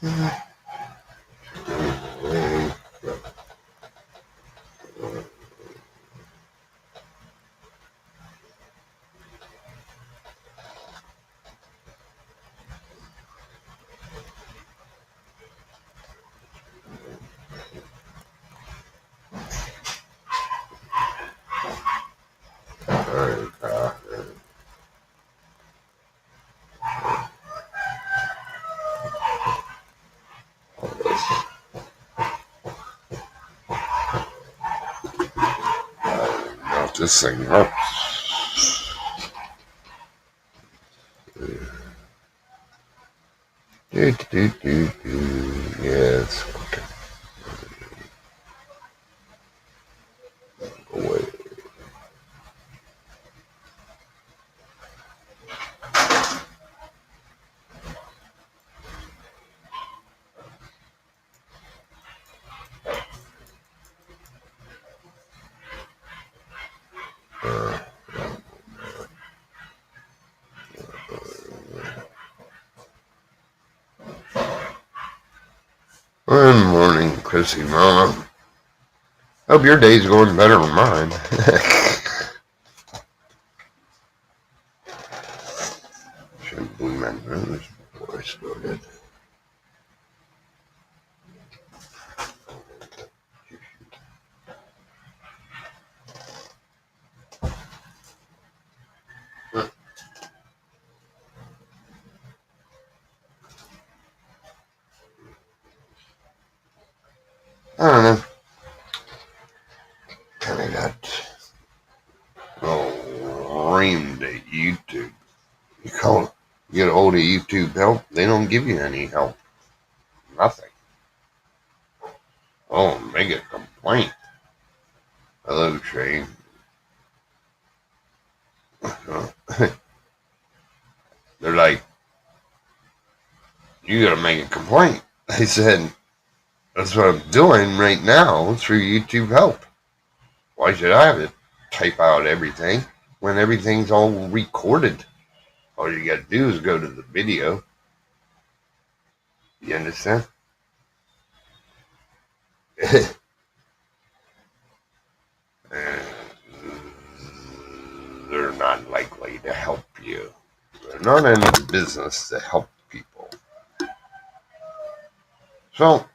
Not this thing up. Yes. Okay. Away. Good morning, Chrissy Mama. Hope your day's going better than mine. Shouldn't blew my nose before I started. I don't know. Kind of got reamed at YouTube. You call it, you get a hold of YouTube help, they don't give you any help. Nothing. Oh, make a complaint. Hello, Shane. They're like, you gotta make a complaint. I said, that's what I'm doing right now through YouTube help. Why should I have to type out everything when everything's all recorded? All you gotta do is go to the video. You understand? They're not likely to help you. They're not in the business to help people. So,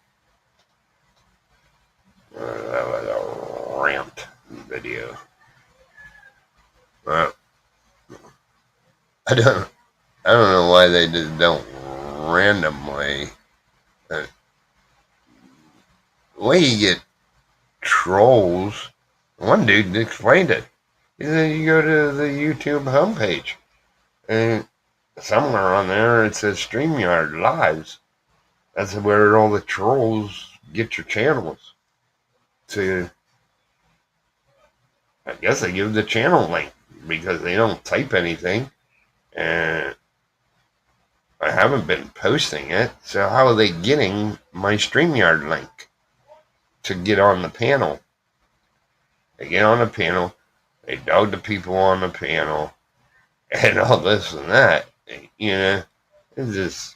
that was a rant video. Well, I don't know why they just don't randomly. The way you get trolls, one dude explained it. He said you go to the YouTube homepage, and somewhere on there it says StreamYard Lives. That's where all the trolls get your channels. So I guess they give the channel link because they don't type anything, and I haven't been posting it. So how are they getting my StreamYard link to get on the panel? They get on the panel, they dog the people on the panel, and all this and that. You know, it's just,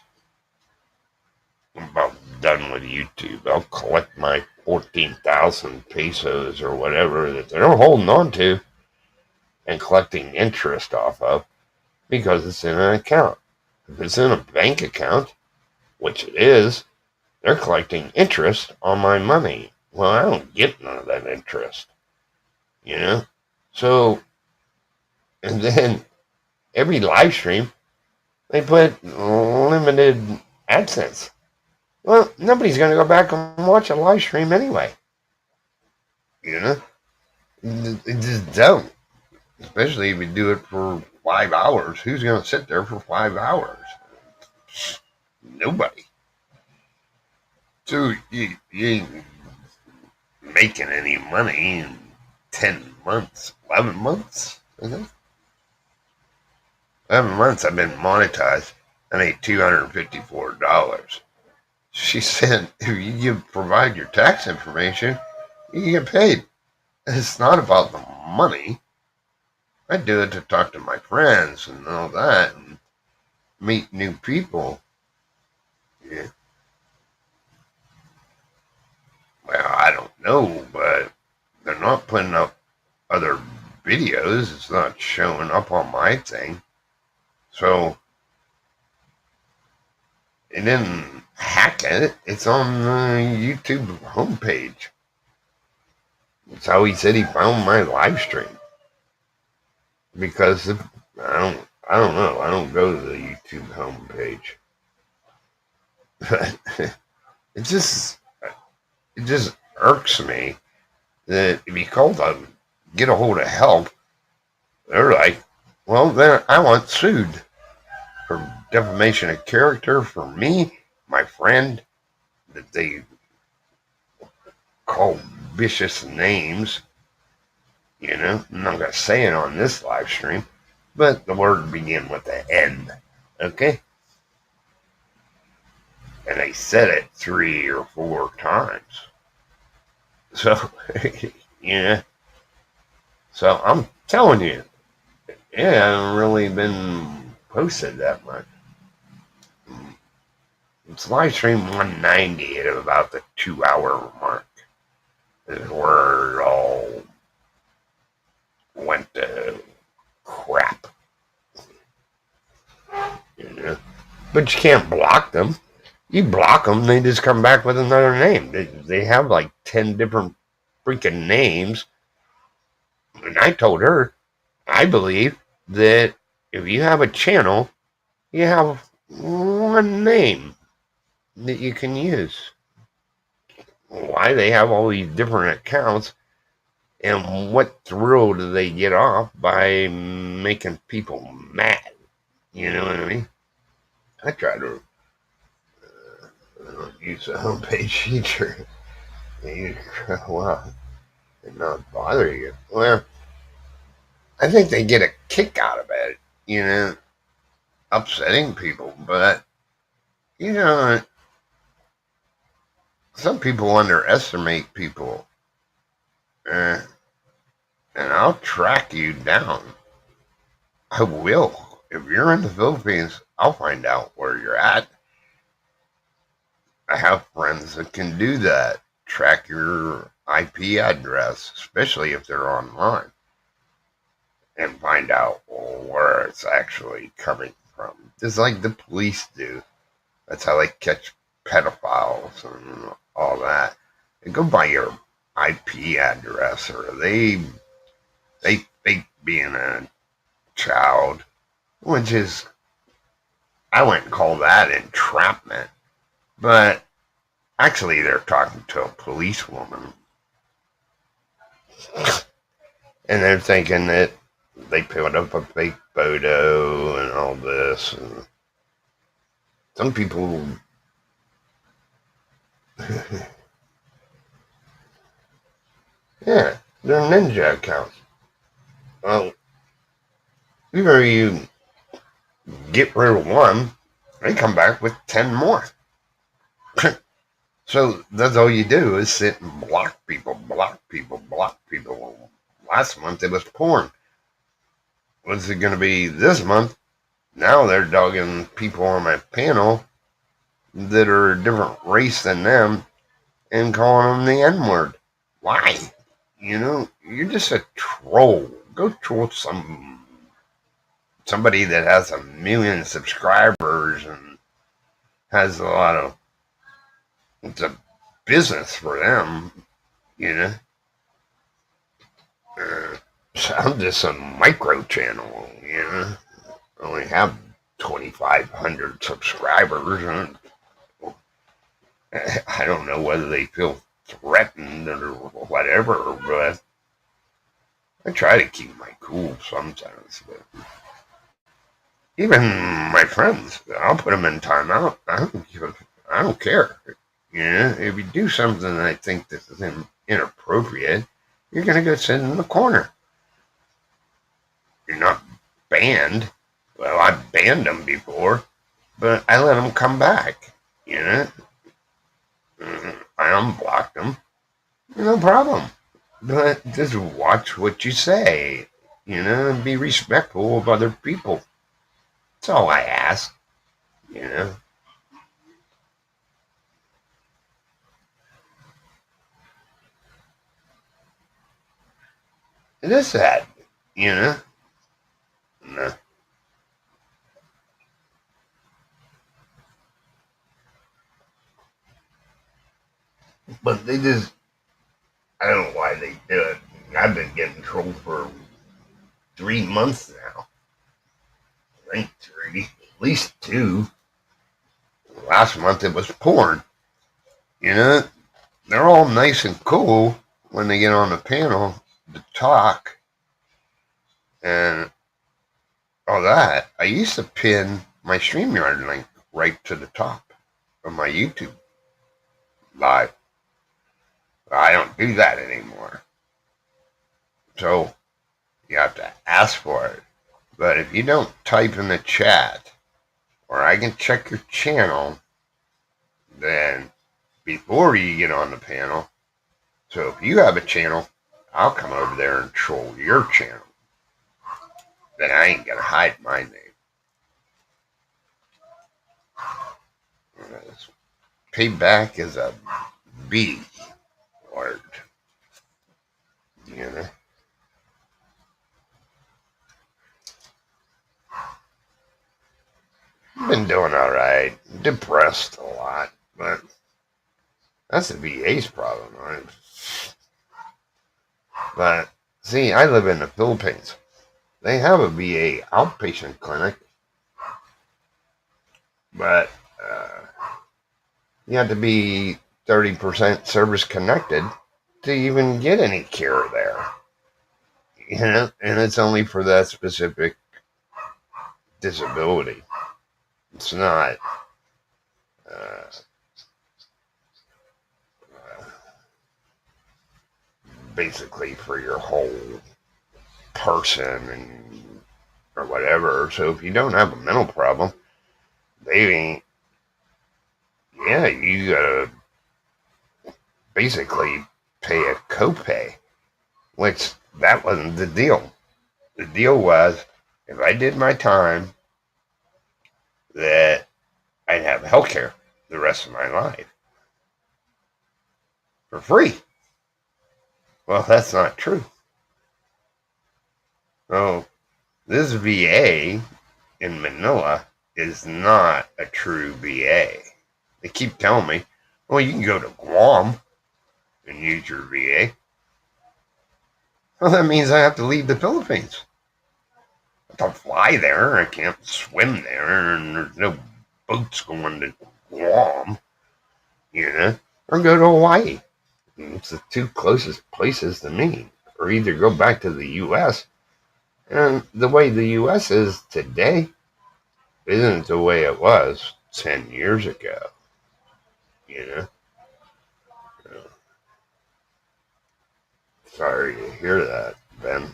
I'm about done with YouTube. I'll collect my 14,000 pesos or whatever that they're holding on to and collecting interest off of because it's in an account. If it's in a bank account, which it is, they're collecting interest on my money. Well, I don't get none of that interest, you know? So, and then every live stream, they put limited AdSense. Well, nobody's going to go back and watch a live stream anyway. You know? They just don't. Especially if you do it for 5 hours. Who's going to sit there for 5 hours? Nobody. So you ain't making any money in 10 months, 11 months, I think. 11 months I've been monetized. I made $254. She said, if you provide your tax information, you get paid. It's not about the money. I do it to talk to my friends and all that and meet new people. Yeah. Well, I don't know, but they're not putting up other videos. It's not showing up on my thing. So it didn't hack it. It's on the YouTube homepage. That's how he said he found my live stream. Because I don't know. I don't go to the YouTube homepage. But it just it just irks me that if you call them, get a hold of help, they're like, well, then I want sued for defamation of character for me, my friend, that they call vicious names. I'm not going to say it on this live stream, but the word begin with an N. Okay? And they said it 3 or 4 times. So, yeah. So I'm telling you, I haven't really been posted that much. It's live stream 190 at about the 2-hour mark. Is where it all went to crap. But you can't block them. You block them, they just come back with another name. They have like 10 different freaking names. And I told her, I believe that if you have a channel, you have one name that you can use. Why they have all these different accounts, and what thrill do they get off by making people mad? You know what I mean? I try to use the homepage feature. Well, and not bother you. Well, I think they get a kick out of it, upsetting people. But, you know, some people underestimate people. Uh, and I'll track you down. I will. If you're in the Philippines, I'll find out where you're at. I have friends that can do that. Track your IP address, especially if they're online, and find out where it's actually coming from. Just like the police do. That's how they catch pedophiles and all that. They go by your IP address, or they fake being a child, which is, I wouldn't call that entrapment, but actually they're talking to a policewoman, and they're thinking that they put up a fake photo and all this. And some people, yeah, they're ninja accounts. Well, either you get rid of one, they come back with 10 more. So that's all you do is sit and block people, block people, block people. Last month it was porn. What's it going to be this month? Now they're dogging people on my panel that are a different race than them and calling them the N-word. Why? You're just a troll. Go troll somebody that has 1 million subscribers and has a lot of, it's a business for them, you know. So I'm just a micro channel, I only have 2,500 subscribers, and I don't know whether they feel threatened or whatever, but I try to keep my cool sometimes. But even my friends, I'll put them in timeout. I don't care. If you do something that I think this is inappropriate, you're gonna go sit in the corner. You're not banned. Well, I've banned them before, but I let them come back. I unblocked them. No problem. But just watch what you say. And be respectful of other people. That's all I ask. You know. It is sad, you know. No. But they just, I don't know why they do it. I've been getting trolled for 3 months now. I think three, at least two. Last month it was porn. You know, they're all nice and cool when they get on the panel to talk and all that. I used to pin my StreamYard link right to the top of my YouTube live. I don't do that anymore. So you have to ask for it. But if you don't type in the chat, or I can check your channel, then before you get on the panel, so if you have a channel, I'll come over there and troll your channel. Then I ain't gonna hide my name. Payback is a B word, you know. Been doing all right. Depressed a lot, but that's the VA's problem, right? But see, I live in the Philippines. They have a VA outpatient clinic, but you have to be 30% service connected to even get any care there. You know, and it's only for that specific disability. It's not uh, basically for your whole person and or whatever. So if you don't have a mental problem, they ain't. Yeah, you gotta basically pay a copay, which that wasn't the deal. The deal was if I did my time, that I'd have health care the rest of my life for free. Well, that's not true. So this VA in Manila is not a true VA. They keep telling me, well, you can go to Guam and use your VA. Well, that means I have to leave the Philippines. I have to fly there. I can't swim there, and there's no boats going to Guam, you know, or go to Hawaii. It's the two closest places to me. Or either go back to the U.S. And the way the U.S. is today isn't the way it was 10 years ago, you know. Sorry to hear that, Ben.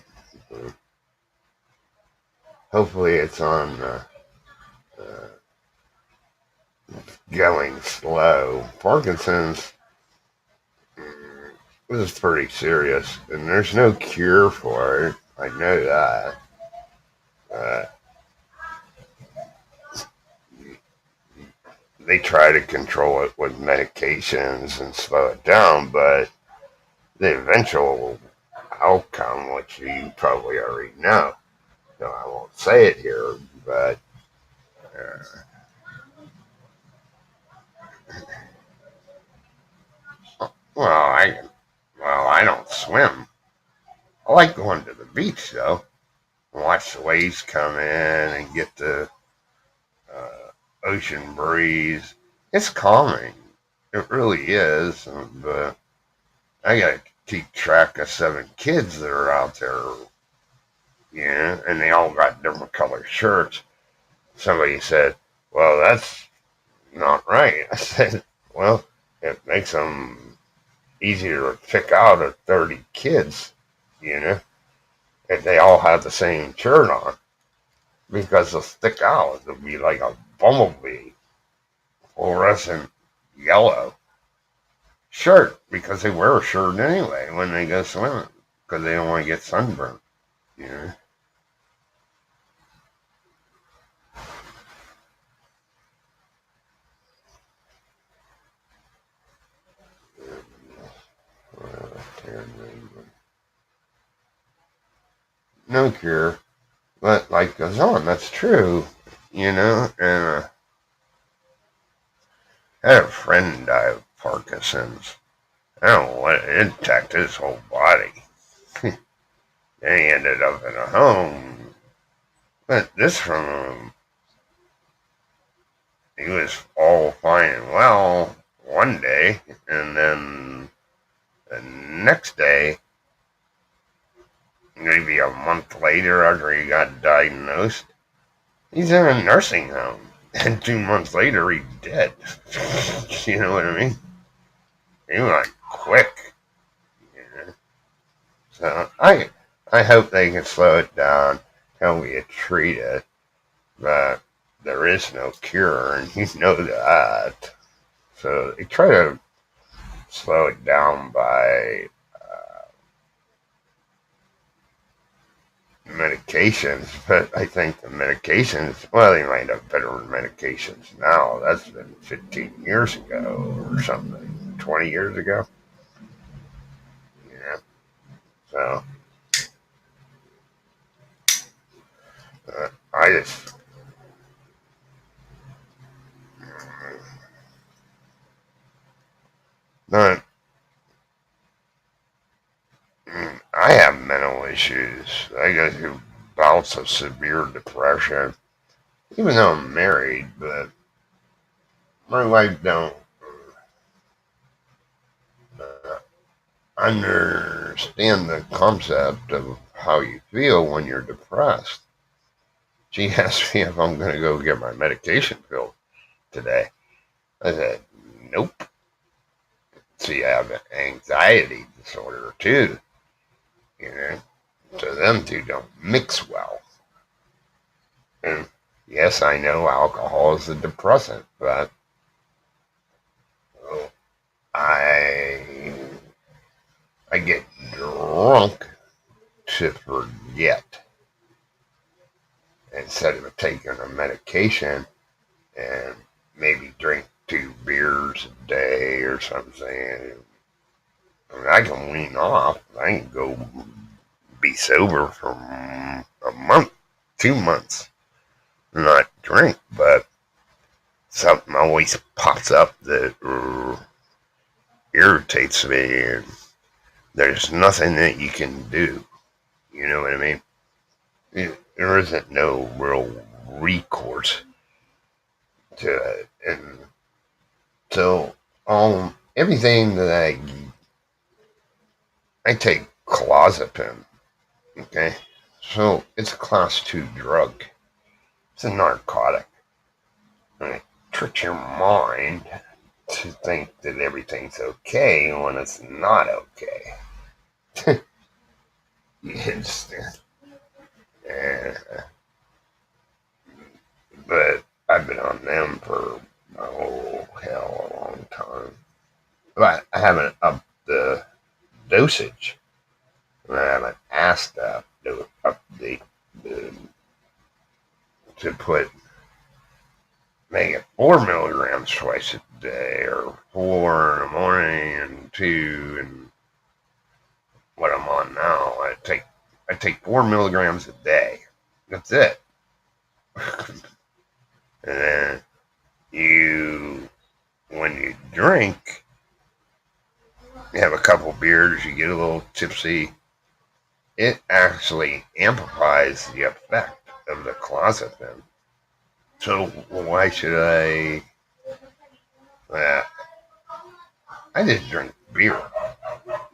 Hopefully it's on going slow. Parkinson's is pretty serious, and there's no cure for it. I know that. Uh, they try to control it with medications and slow it down, but the eventual outcome, which you probably already know, so I won't say it here, but well, I don't swim. I like going to the beach though, and watch the waves come in and get the ocean breeze. It's calming. It really is. But I got to keep track of 7 kids that are out there, yeah, and they all got different colored shirts. Somebody said, "Well, that's not right." I said, "Well, it makes them easier to pick out of 30 kids, you know, if they all have the same shirt on, because they'll stick out. It'll be like a bumblebee, fluorescent yellow shirt, because they wear a shirt anyway when they go swimming, because they don't want to get sunburned, you know." no cure, but life goes on. That's true, And I had a friend die of Parkinson's. I don't know what it attacked his whole body. Then he ended up in a home. But this from he was all fine and well one day, and then the next day, maybe a month later after he got diagnosed, he's in a nursing home. And 2 months later, he's dead. You know what I mean? He went quick. You know? So I hope they can slow it down, tell me to treat it, but there is no cure, and you know that. So they try to slow it down by medications, but I think the medications, well, they might have better medications now. That's been 15 years ago or something, 20 years ago. Yeah. So I just, not, I have mental issues. I go through bouts of severe depression, even though I'm married, but my wife don't uh, understand the concept of how you feel when you're depressed. She asked me if I'm going to go get my medication filled today. I said, nope. See, I have an anxiety disorder too, you know. So them two don't mix well. And yes, I know alcohol is a depressant, but well, I I get drunk to forget instead of taking a medication and maybe drink 2 beers a day or something. I mean, I can wean off. I can go be sober for a month, 2 months, not drink, but something always pops up that irritates me, and there's nothing that you can do. You know what I mean? There isn't no real recourse to it, and so everything that I take clozapine. Okay, so it's a class 2 drug. It's a narcotic. And it tricks your mind to think that everything's okay when it's not okay. It's, uh, but I've been on them for, oh, hell, a long time. But I haven't upped the dosage. I haven't asked to up the to put make it 4 milligrams twice a day, or 4 in the morning and 2, and what I'm on now. I take 4 milligrams a day. That's it. And then when you drink, you have a couple beers, you get a little tipsy. It actually amplifies the effect of the clozapine. So why should I? Uh, I just drink beer.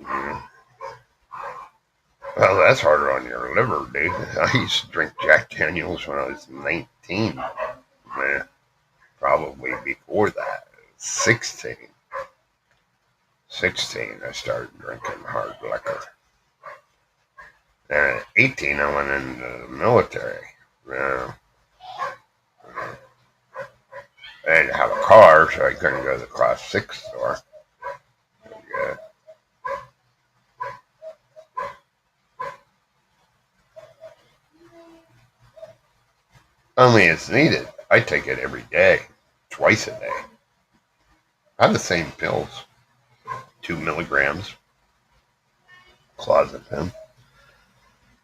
Mm. Well, that's harder on your liver, dude. I used to drink Jack Daniels when I was 19. Probably before that, 16. 16, I started drinking hard liquor. And at 18, I went into the military. Uh, I didn't have a car, so I couldn't go to the class 6 store. Yeah. Only it's needed. I take it every day, twice a day. I have the same pills, 2 milligrams clozapine.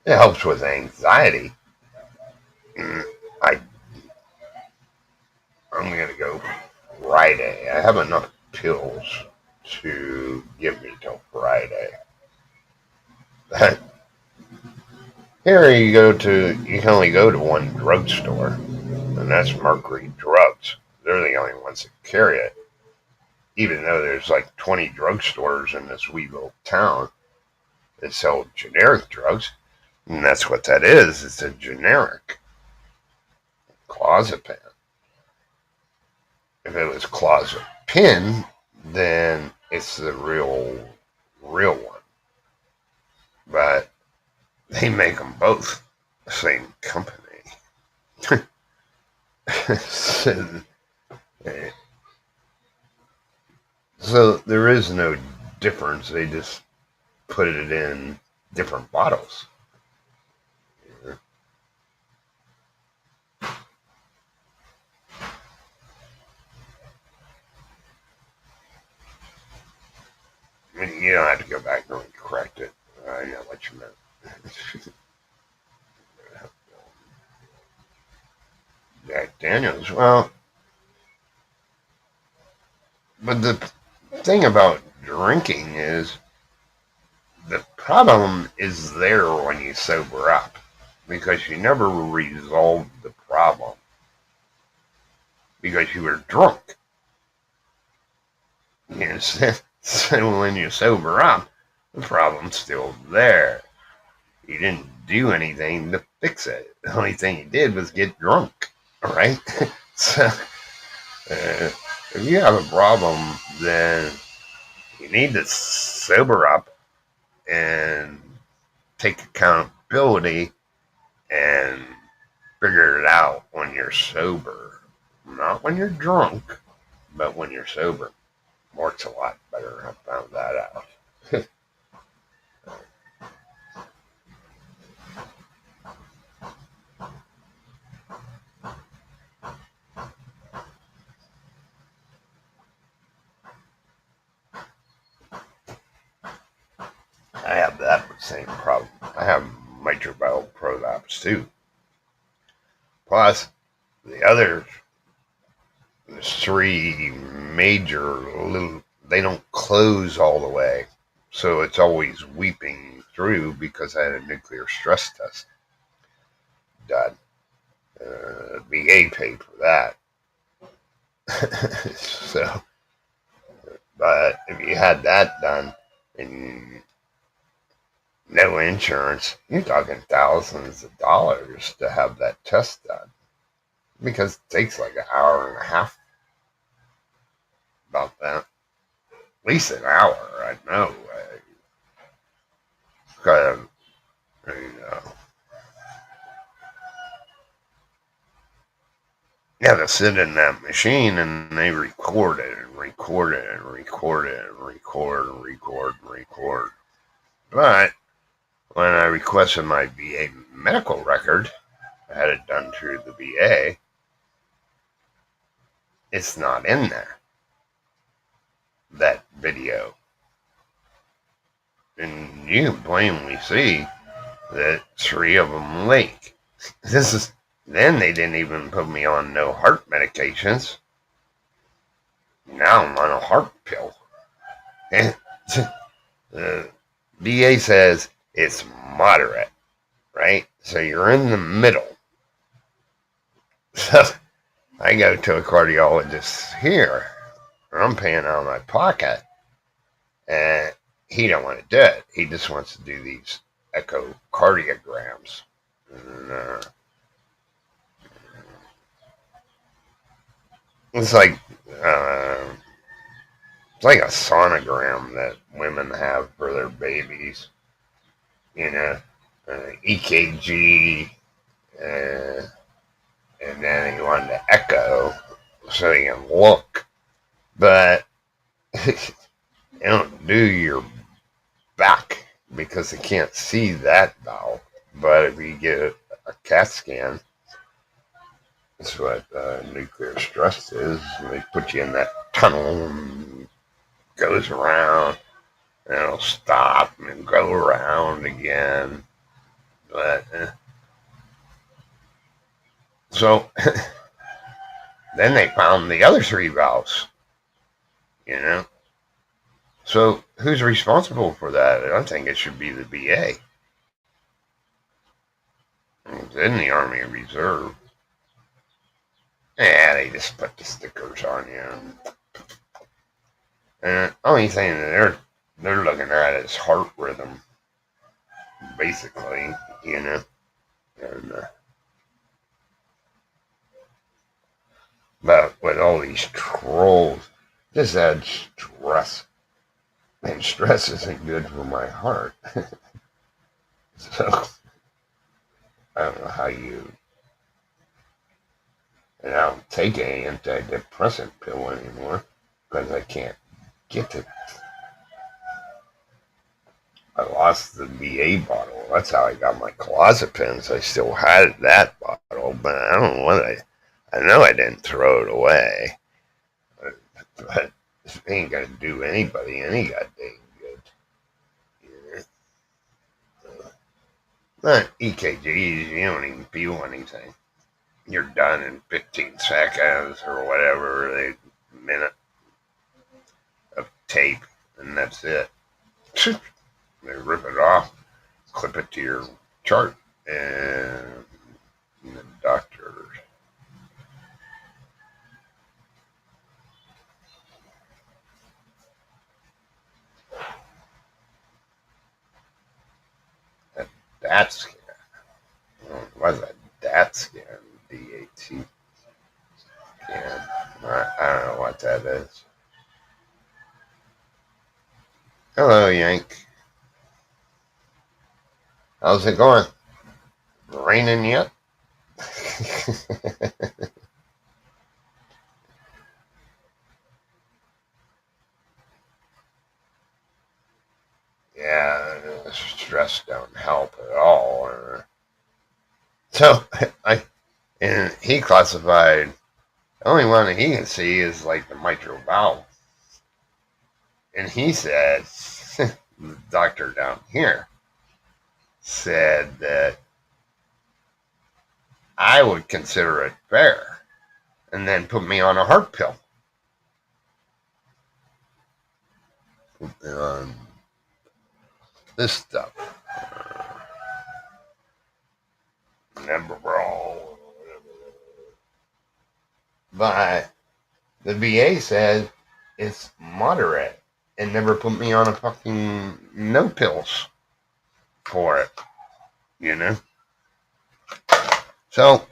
It helps with anxiety. Mm, I I'm gonna go Friday. I have enough pills to give me till Friday. Here you can only go to one drugstore, and that's Mercury Drugs. They're the only ones that carry it. Even though there's like 20 drugstores in this wee little town that sell generic drugs, and that's what that is. It's a generic clozapine. If it was clozapine, then it's the real one. But they make them both the same company. so, so there is no difference. They just put it in different bottles. I mean, you don't have to go back and correct it. I know what you meant. Jack Daniels. Well, but the thing about drinking is the problem is there when you sober up because you never resolved the problem because you were drunk. You know, so when you sober up, the problem's still there. You didn't do anything to fix it. The only thing you did was get drunk. All right. So if you have a problem, then you need to sober up and take accountability and figure it out when you're sober. Not when you're drunk, but when you're sober. Works a lot better. I found that out. I have that same problem. I have mitral valve prolapse too. Plus, the other three major little, they don't close all the way. So it's always weeping through because I had a nuclear stress test done. VA paid for that. So, but if you had that done and no insurance, you're talking thousands of dollars to have that test done because it takes like an hour and a half. About that, at least an hour. I know. Because you know, you have to sit in that machine and they record it and record it and record it and record and record and record. But when I requested my VA medical record, I had it done through the VA. It's not in there. That video. And you can plainly see that three of them leak. This is then they didn't even put me on no heart medications. Now I'm on a heart pill. And the VA says it's moderate, right? So you're in the middle. So I go to a cardiologist here. I'm paying out of my pocket. And he don't want to do it. He just wants to do these echocardiograms. And, it's like uh, it's like a sonogram that women have for their babies. You know, EKG, and then he wanted to echo so he can look, but they don't do your back because they can't see that valve. But if you get a CAT scan, that's what nuclear stress is. They put you in that tunnel and goes around and it'll stop and go around again. But so then they found the other three valves, you know. So who's responsible for that? I don't think it should be the VA. It's in the Army Reserve. Yeah, they just put the stickers on you. And the only thing that they're looking at is heart rhythm, basically, you know. And but with all these trolls, this adds stress, and stress isn't good for my heart. So I don't know how you. And I don't take an antidepressant pill anymore because I can't get it. I lost the VA bottle. That's how I got my clozapins. I still had that bottle, but I don't know what I know I didn't throw it away. But it ain't gonna do anybody any goddamn good. You know? But EKGs, you don't even feel anything. You're done in 15 seconds or whatever, a minute of tape, and that's it. They rip it off, clip it to your chart, and the doctor. That DAT scan. What is that? DAT scan. DAT scan. I don't know what that is. Hello, Yank. How's it going? Raining yet? Yeah, stress don't help at all. So and he classified the only one that he can see is like the mitral valve, and he said the doctor down here said that I would consider it fair, and then put me on a heart pill. Um, this stuff, Neberol, but the VA said it's moderate and never put me on a fucking no pills for it, you know? So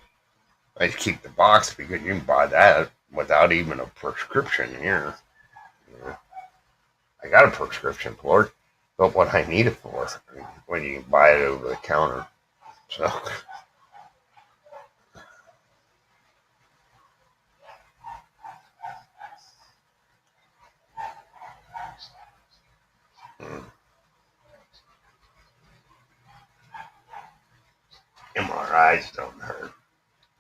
I keep the box because you can buy that without even a prescription here. You know? I got a prescription for it, but what I need it for when you can buy it over the counter. So MRIs don't hurt.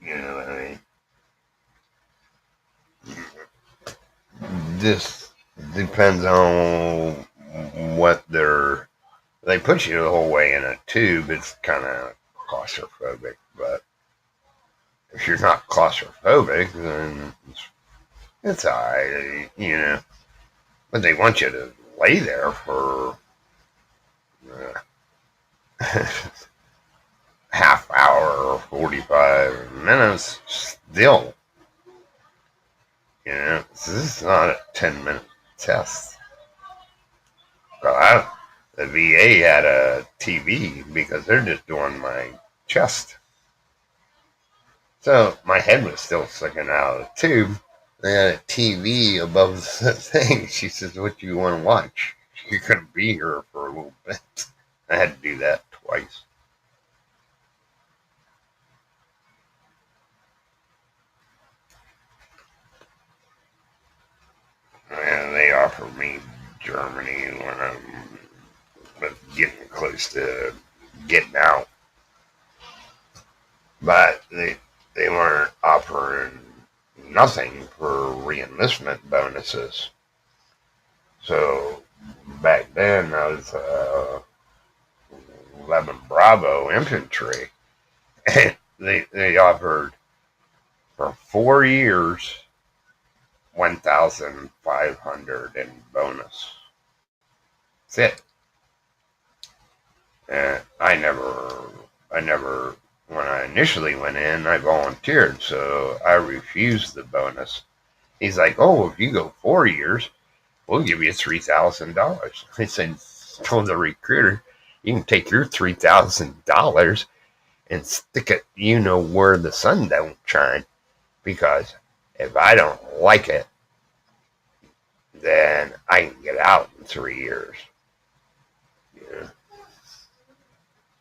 You know what I mean? This depends on what they put you the whole way in a tube. It's kind of claustrophobic, but if you're not claustrophobic, then it's alright, you know. But they want you to lay there for half hour or 45 minutes still. You know, this is not a 10-minute test. But the VA had a TV because they're just doing my chest. So my head was still sticking out of the tube. They had a TV above the thing. She says, "What do you want to watch? You're going to be here for a little bit." I had to do that twice. And they offered me Germany when I'm getting close to getting out. But they weren't offering nothing for reenlistment bonuses. So back then I was 11 Bravo infantry. And they offered for 4 years 1,500 in bonus. That's it. And I never, when I initially went in, I volunteered, so I refused the bonus. He's like, oh, if you go 4 years, we'll give you $3,000. I said, told the recruiter, you can take your $3,000 and stick it, where the sun don't shine. Because if I don't like it, then I can get out in 3 years. Yeah.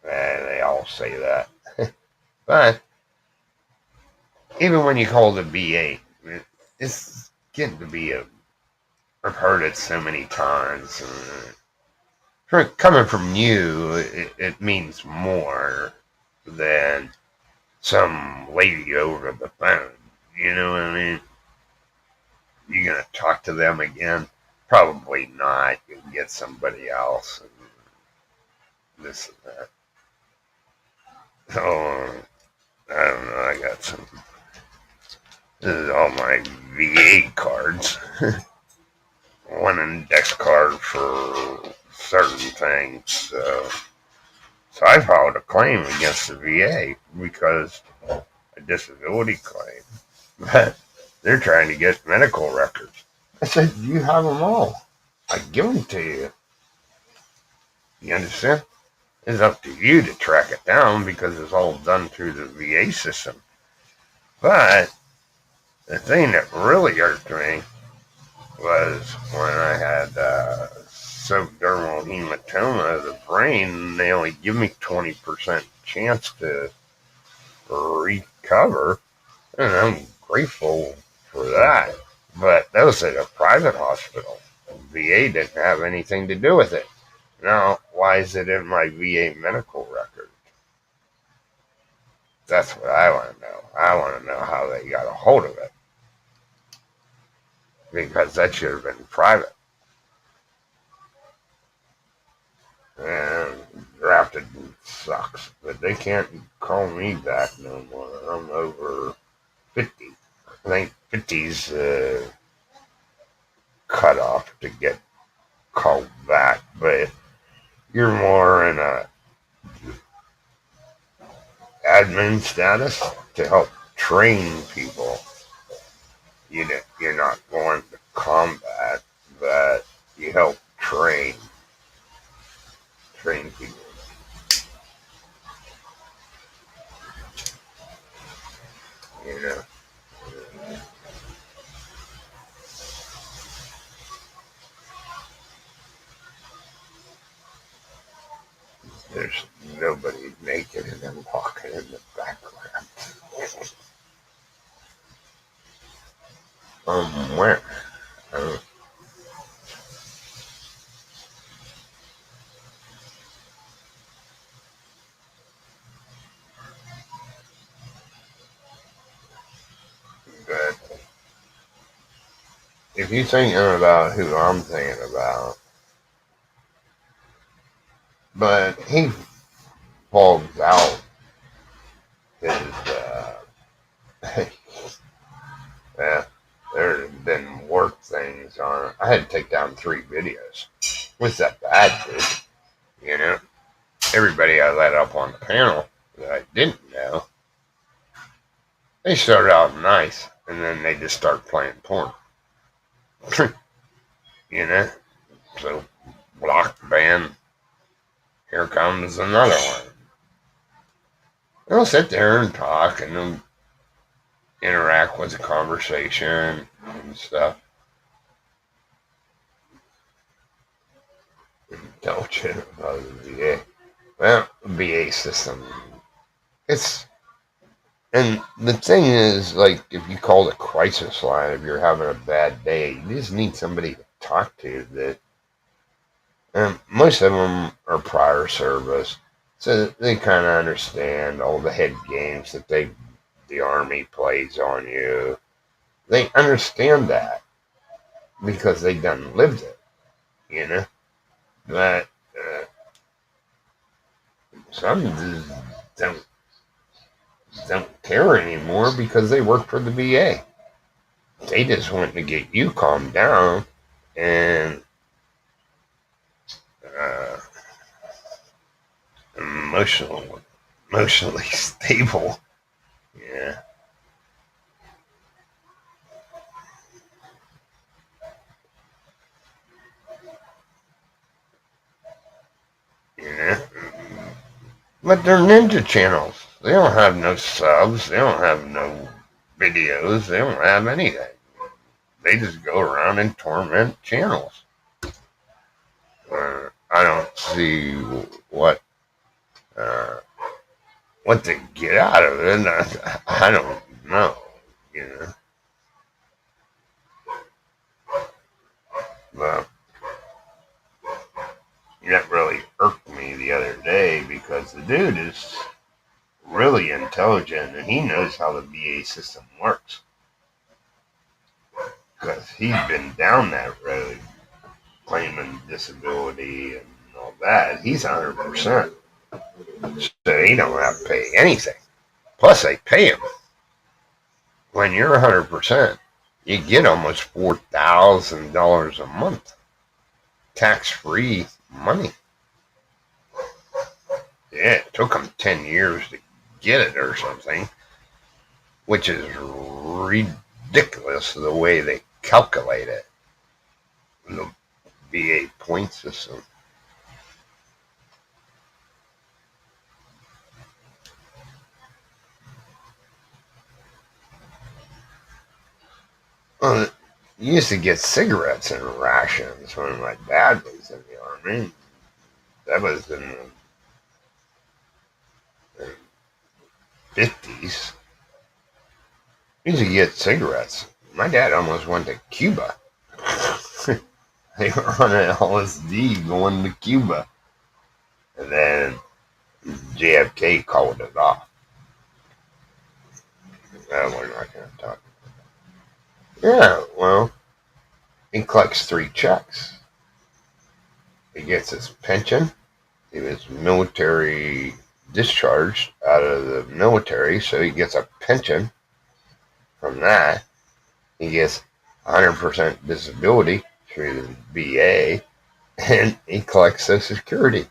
And they all say that. But even when you call the VA, it's getting to be I've heard it so many times. Coming from you, it means more than some lady over the phone. You know what I mean? You gonna talk to them again? Probably not. You can get somebody else and this and that. So I don't know. I got some. This is all my VA cards. One index card for certain things. So I filed a claim against the VA because a disability claim. But they're trying to get medical records. I said, you have them all. I give them to you. You understand? It's up to you to track it down because it's all done through the VA system. But the thing that really hurt me was when I had subdermal hematoma of the brain. They only give me 20% chance to recover, and I'm grateful for that. But that was at a private hospital. VA didn't have anything to do with it. Now, why is it in my VA medical record? That's what I want to know. I want to know how they got a hold of it. Because that should have been private. And drafted sucks. But they can't call me back no more. I'm over 50. I think 50's cut off to get called back. But you're more in a admin status to help train people. You're not going to combat, but you help train people. You know, there's nobody naked and them walking in the background. Where? Uh, but if you're thinking about who I'm thinking about, but he fogs out his, yeah, there have been work things on it. I had to take down 3 videos. What's that bad, dude? You know? Everybody I let up on the panel that I didn't know, they started out nice, and then they just start playing porn. You know? So, block, ban, here comes another one. They'll sit there and talk, and they'll interact with the conversation and stuff. Don't you about the VA? Well, VA system. And the thing is, like, if you call the crisis line, if you're having a bad day, you just need somebody to talk to that. And most of them are prior service, so they kind of understand all the head games that the Army plays on you. They understand that because they done lived it, you know. But Some just don't care anymore because they work for the VA. They just want to get you calmed down and uh, emotionally stable. Yeah, yeah. But they're ninja channels. They don't have no subs. They don't have no videos. They don't have anything. They just go around and torment channels. I don't see what uh, what to get out of it. I don't know. You know, but that really irked me the other day because the dude is really intelligent and he knows how the VA system works because he's been down that road claiming disability and all that. He's 100%. So he don't have to pay anything. Plus, they pay him. When you're 100%, you get almost $4,000 a month tax-free money. Yeah, it took them 10 years to get it or something, which is ridiculous the way they calculate it. The VA point system. Well, you used to get cigarettes in rations when my dad was in the army. That was in the 50s. You used to get cigarettes. My dad almost went to Cuba. They were on an LSD going to Cuba. And then JFK called it off. We're not going to talk. Yeah, well, he collects 3 checks. He gets his pension. He was military discharged out of the military, so he gets a pension from that. He gets 100% disability through the VA, and he collects Social Security.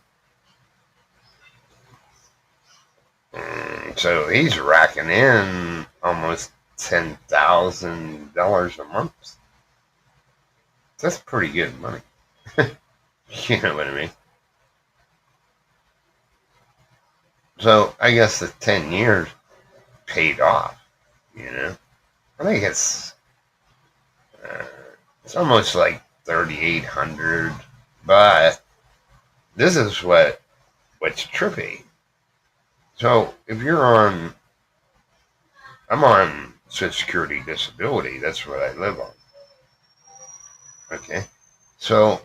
So he's racking in almost $10,000 a month. That's pretty good money. You know what I mean? So I guess the 10 years paid off, you know? I think uh, it's almost like 3,800, but this is what's trippy. So if you're on, I'm on Social Security disability. That's what I live on. Okay, so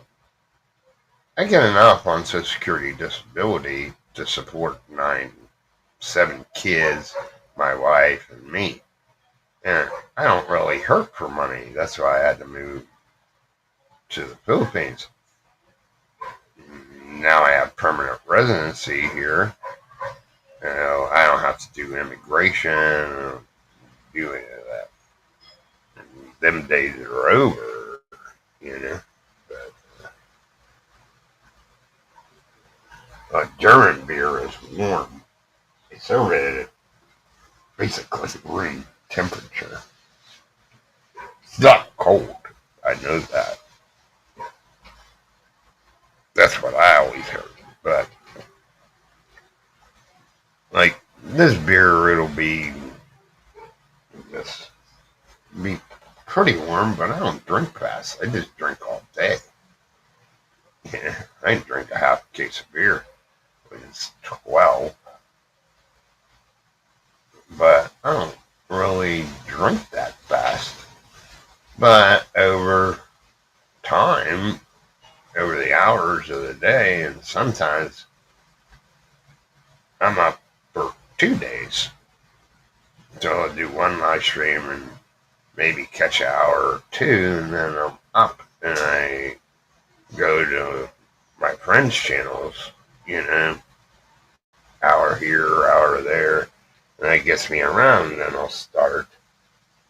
I get enough on Social Security disability to support 7 kids, my wife, and me. And I don't really hurt for money. That's why I had to move to the Philippines. Now I have permanent residency here. You know, I don't have to do immigration or do any of that. And them days are over, you know. But German beer is warm. They serve it at basically room temperature. It's not cold. I know that. That's what I always heard. But like this beer, it'll just be pretty warm. But I don't drink fast. I just drink all day. Yeah, I can drink a half case of beer when it's 12. But I don't really drink that fast. But over time, over the hours of the day, and sometimes I'm up for 2 days. So I'll do one live stream and maybe catch an hour or two, and then I'm up and I go to my friends' channels, you know, hour here or hour there, and that gets me around, and then I'll start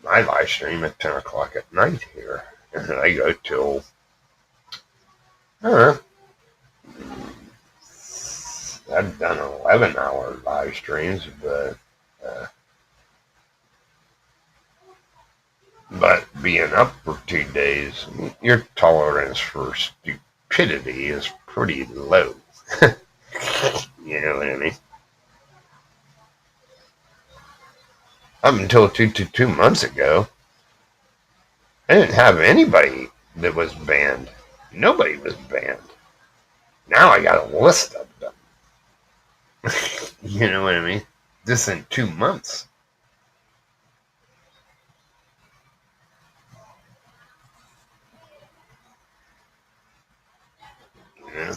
my live stream at 10 o'clock at night here. And I go till, I don't know, I've done 11-hour live streams, but being up for 2 days, your tolerance for stupidity is pretty low. You know what I mean? Up until 2 months ago, I didn't have anybody that was banned. Nobody was banned. Now I got a list of them. You know what I mean? Just in 2 months. Yeah.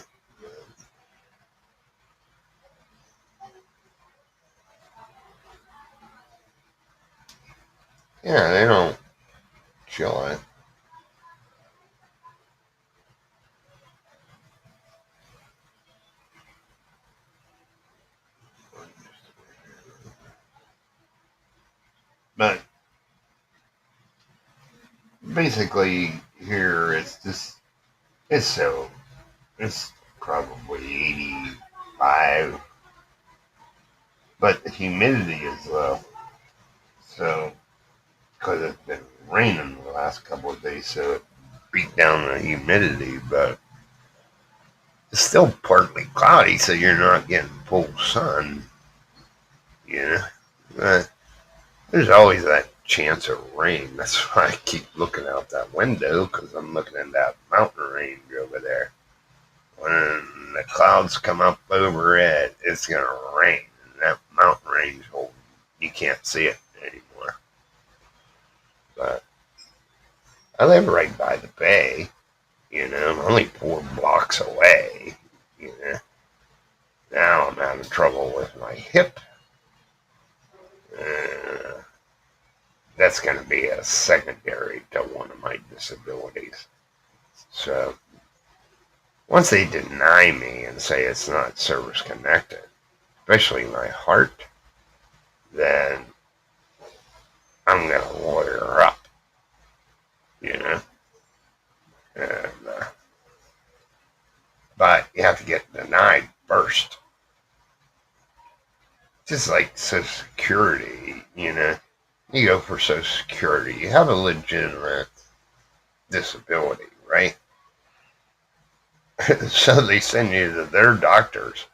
Yeah, they don't chill on it. But basically, here it's probably 85, but the humidity is low. So, because it's been raining the last couple of days, so it beat down the humidity, but it's still partly cloudy, so you're not getting full sun. You know, but there's always that chance of rain. That's why I keep looking out that window, because I'm looking at that mountain range over there. When the clouds come up over it, it's going to rain. And that mountain range, you can't see it anymore. But I live right by the bay. You know, I'm only 4 blocks away. You know, now I'm having trouble with my hip. Uh, that's going to be a secondary to one of my disabilities. So once they deny me and say it's not service connected, especially my heart, then I'm going to lawyer up, you know. And, but you have to get denied first. Just like Social Security, you know. You go for Social Security, you have a legitimate disability, right? So they send you to their doctors.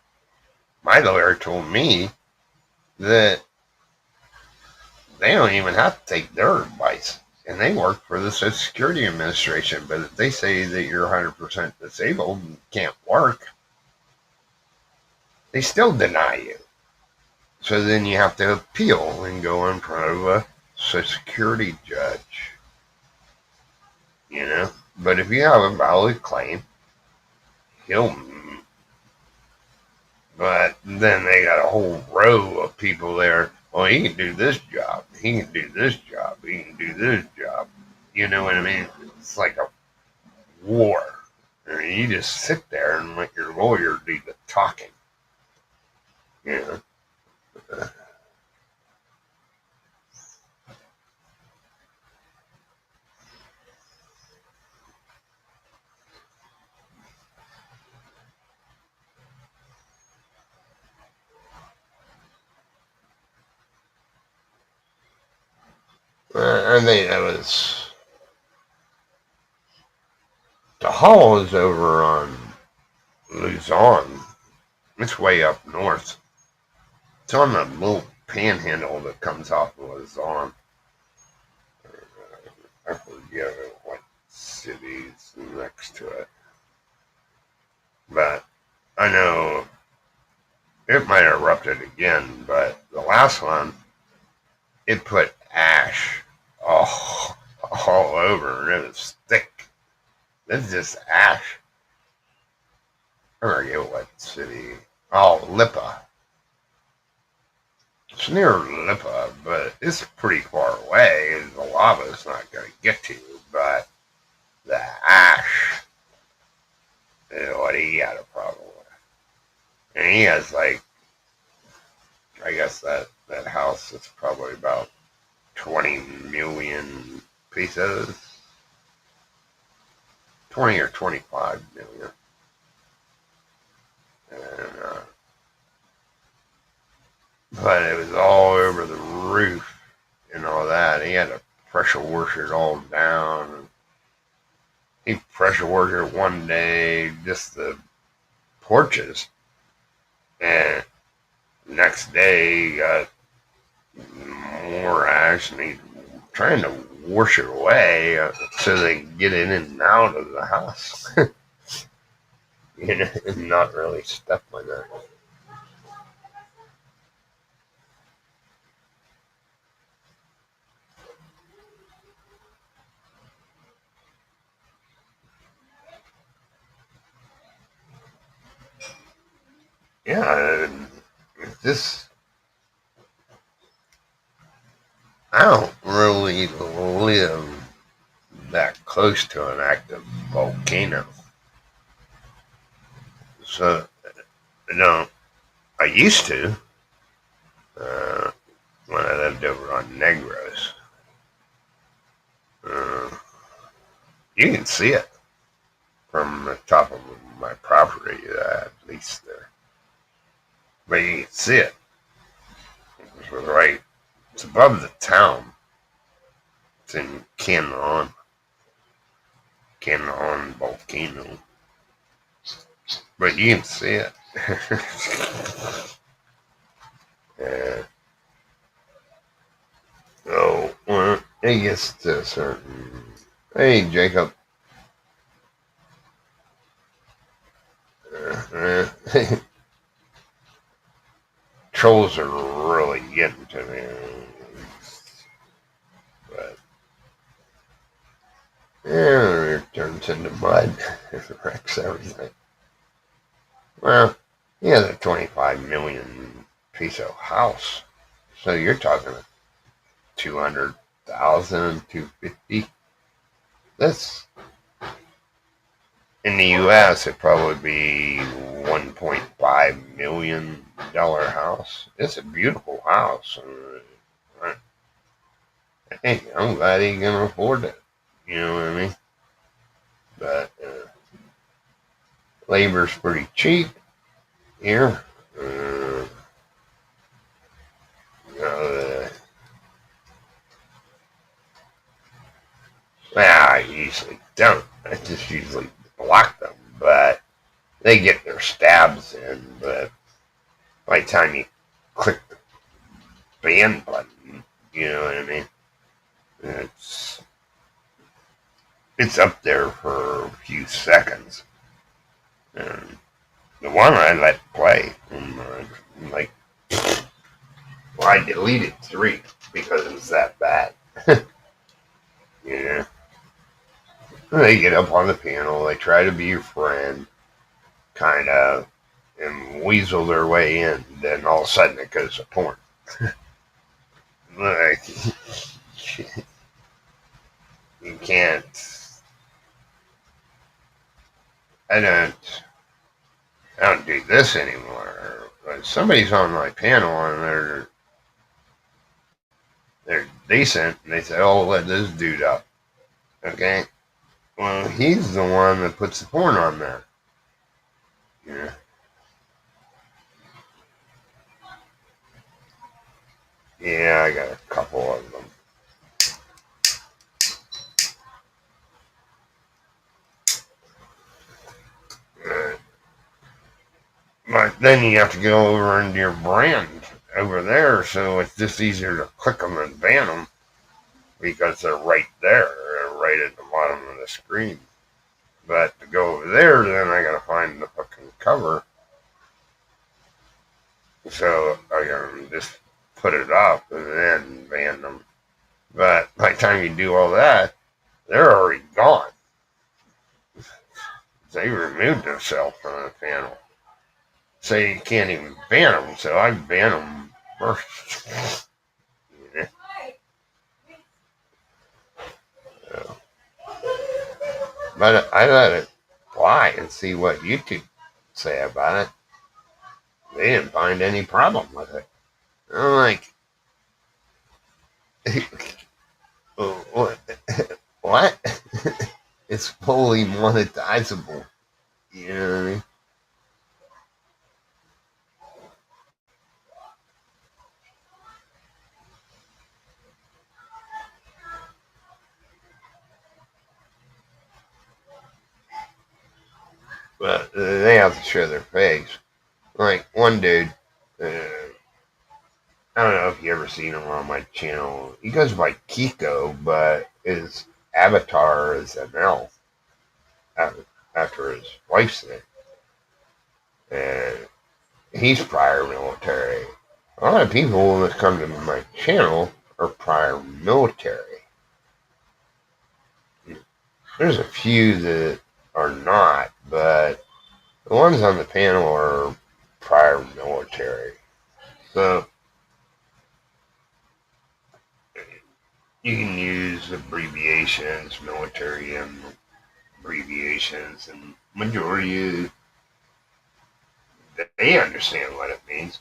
My lawyer told me that they don't even have to take their advice. And they work for the Social Security Administration. But if they say that you're 100% disabled and can't work, they still deny you. So then you have to appeal and go in front of a Social Security judge. You know? But if you have a valid claim, he'll. But then they got a whole row of people there. Well, he can do this job. He can do this job. He can do this job. You know what I mean? It's like a war. I mean, you just sit there and let your lawyer do the talking. You know? I think that was. The hall is over on Luzon. It's way up north. It's on the little panhandle that comes off of Luzon. I forget what city's next to it. But I know it might have erupted again, but the last one, it put ash all over, and it was thick. This is just ash. I forget what city. Oh, Lipa. It's near Lipa, but it's pretty far away. The lava's not going to get to you, but the ash is what he had a problem with. And he has like I guess that house is probably about 20 million pesos, 20 or 25 million. And, but it was all over the roof and all that. He had to pressure wash it all down. And he pressure washed it one day, just the porches. And next day, he got more ash and he's trying to wash it away so they can get in and out of the house. Not really stuff like that. Yeah, this I don't really live that close to an active volcano, so no, I used to uh, when I lived over on Negros. Uh, you can see it from the top of my property, at least there, but you can see it. It's right. It's above the town. It's in Canon volcano, but you can see it. Yeah. Oh, well, it gets to a certain. Hey, Jacob. Uh, trolls are really getting to me. But, yeah, it turns into mud. It wrecks everything. Well, he has a 25 million peso house. So you're talking 200,000, 250. That's in the U.S. It'd probably be $1.5 million house. It's a beautiful house. Hey, I'm glad he can afford it. You know what I mean? But labor's pretty cheap here. You know, well, I usually don't. I just usually block them, but they get their stabs in. But by the time you click the ban button, you know what I mean? It's it's up there for a few seconds. And the one I let play, like, well, I deleted 3 because it was that bad. Yeah. They get up on the panel, they try to be your friend, kind of, and weasel their way in. Then all of a sudden it goes to porn. Like, you can't. I don't. I don't do this anymore. But somebody's on my panel and they're decent, and they say, "Oh, let this dude up." Okay. Well, he's the one that puts the porn on there. Yeah. Yeah, I got a couple of them. But then you have to go over into your brand over there, so it's just easier to click them and ban them because they're right there, right at the bottom of the screen. But to go over there, then I gotta find the fucking cover. So I gotta just put it up and then ban them. But by the time you do all that, they're already gone. They removed themselves from the panel. So you can't even ban them. So I ban them first. You know? So, but I let it fly and see what YouTube say about it. They didn't find any problem with it. I'm like, what? What? It's fully monetizable. You know what I mean? But they have to show their face. Like one dude, I don't know if you ever seen him on my channel. He goes by Kiko, but his avatar is an elf after his wife's name. And he's prior military. A lot of people that come to my channel are prior military. There's a few that are not, but the ones on the panel are prior military. So you can use abbreviations, military abbreviations, and majority they understand what it means.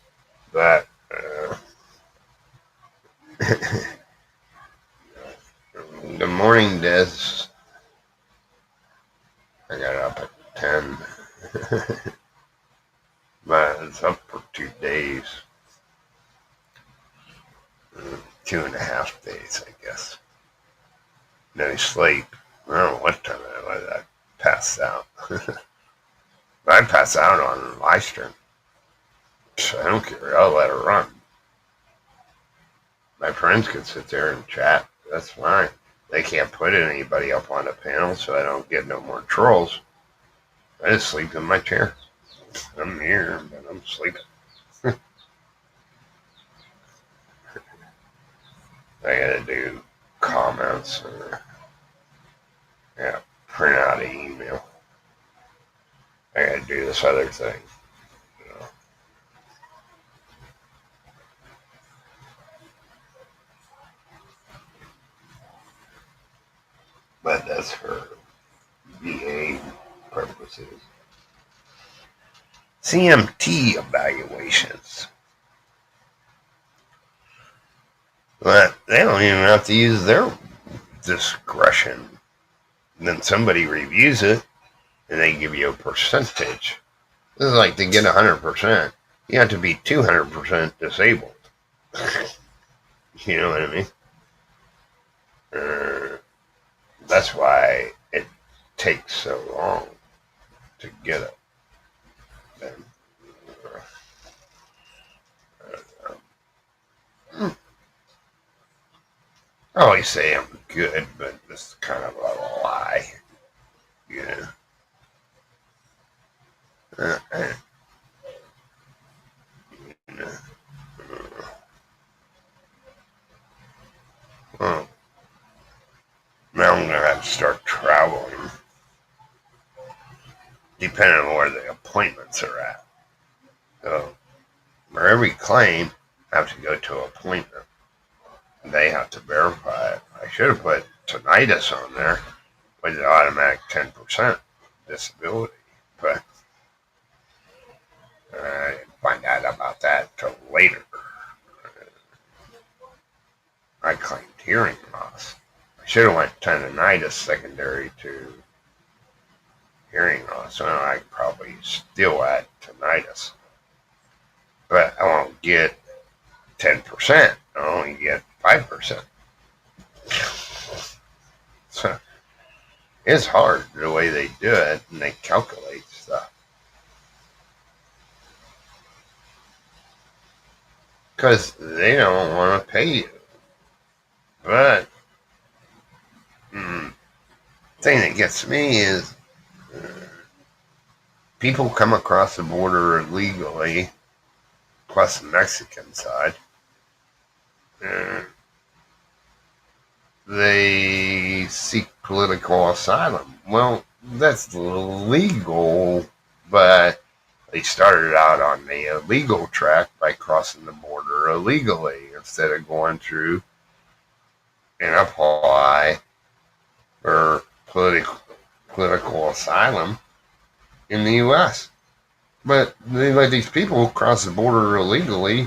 But the morning deaths, I got up at 10. But it's up for 2 days. 2.5 days, I guess. No sleep. I don't know what time I passed out. I pass out on live stream. I don't care. I'll let her run. My friends can sit there and chat. That's fine. They can't put anybody up on the panel, so I don't get no more trolls. I just sleep in my chair. I'm here, but I'm sleeping. I gotta do comments or print out an email. I gotta do this other thing. You know. But that's for VA purposes. CMT evaluations. But they don't even have to use their discretion. And then somebody reviews it and they give you a percentage. This is like to get 100%. You have to be 200% disabled. You know what I mean? That's why it takes so long to get it. And, I always say I'm good, but this is kind of a lie. You know? Uh, uh, well, now I'm going to have to start traveling, depending on where the appointments are at. So, for every claim, I have to go to an appointment. They have to verify it. I should have put tinnitus on there with the automatic 10% disability, but I didn't find out about that till later. I claimed hearing loss. I should have went tinnitus secondary to hearing loss. So I probably still had tinnitus, but I won't get 10%. I only get 5%. So it's hard the way they do it and they calculate stuff. Because they don't want to pay you. But the thing that gets me is people come across the border illegally, plus the Mexican side. They seek political asylum. Well, that's legal, but they started out on the illegal track by crossing the border illegally instead of going through and apply for political asylum in the U.S. But they let these people cross the border illegally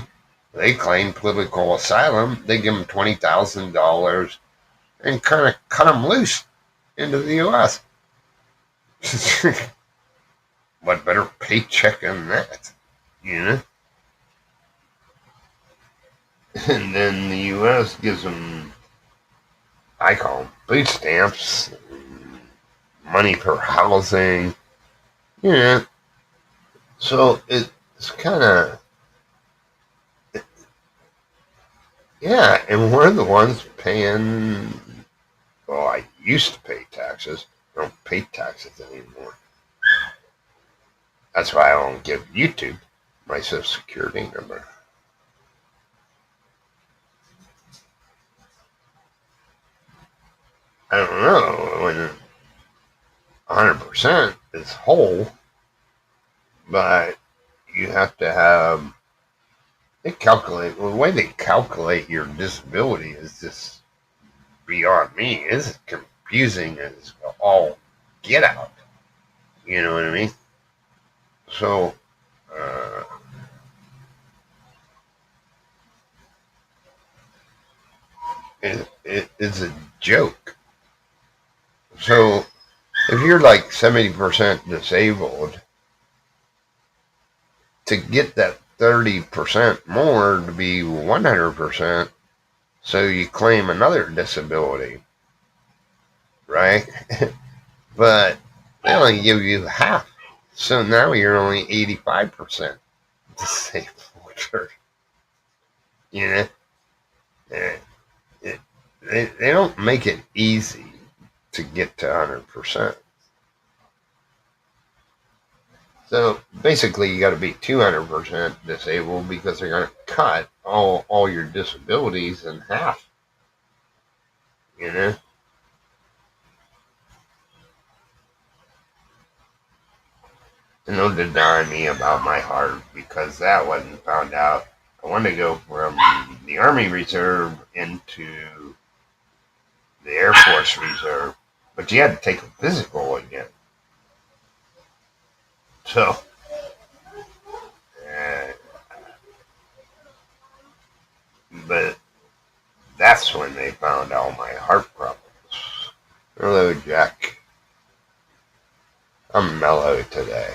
They claim political asylum. They give them $20,000 and kind of cut them loose into the U.S. What better paycheck than that, you know? And then the U.S. gives them, I call them food stamps, money for housing, you know. So it's kind of, yeah, and we're the ones paying, well, I used to pay taxes. I don't pay taxes anymore. That's why I don't give YouTube my social security number. I don't know when 100% is whole, but you have to have, they calculate, well, the way they calculate your disability is just beyond me. It's confusing as all get out. You know what I mean? So, uh, it's a joke. So, if you're like 70% disabled, to get that 30% more to be 100%, so you claim another disability, right? But they only give you half. So now you're only 85% disabled. You know? Eh, they don't make it easy to get to 100%. So basically, you got to be 200% disabled because they're going to cut all your disabilities in half. You know? And they'll deny me about my heart because that wasn't found out. I wanted to go from the Army Reserve into the Air Force Reserve, but you had to take a physical again. So, uh, but that's when they found out my heart problems. Hello, Jack. I'm mellow today.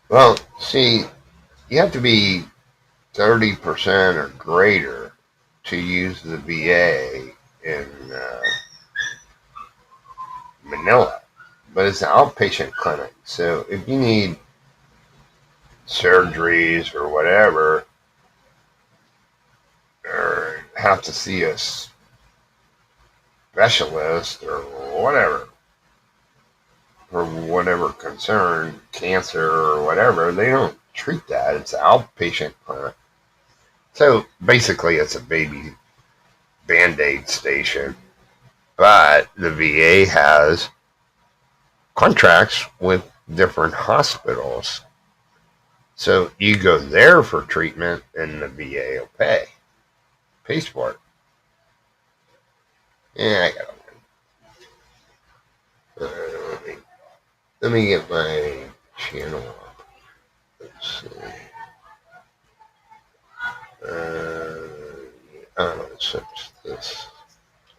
Well, see, you have to be 30% or greater to use the VA in Manila, but it's an outpatient clinic. So if you need surgeries or whatever, or have to see a specialist or whatever for whatever concern, cancer or whatever, they don't treat that. It's an outpatient clinic. So basically, it's a baby band aid station, but the VA has contracts with different hospitals. So you go there for treatment, and the VA will pays for it. Yeah, I got let me get my channel up. Let's see. Let's search this.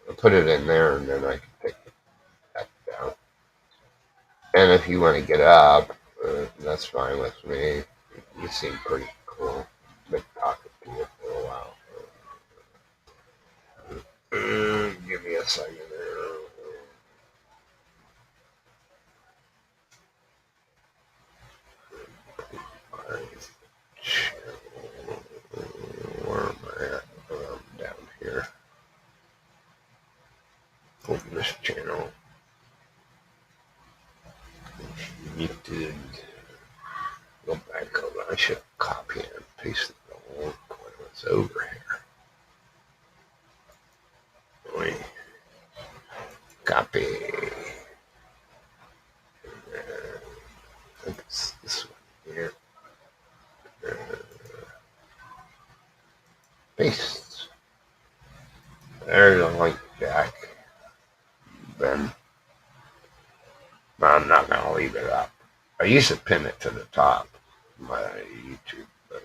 I'll put it in there, and then I can take it back down. And if you want to get up, that's fine with me. You seem pretty cool. Been talking to you for a while. Give me a second there. Where am I at? Down here. Open this channel. You did go back over. I should copy and paste the link when it's over here. Wait. Copy. I think it's this one here. Paste. There's a link, Jack. then I'm not going to leave it up. I used to pin it to the top of my YouTube, but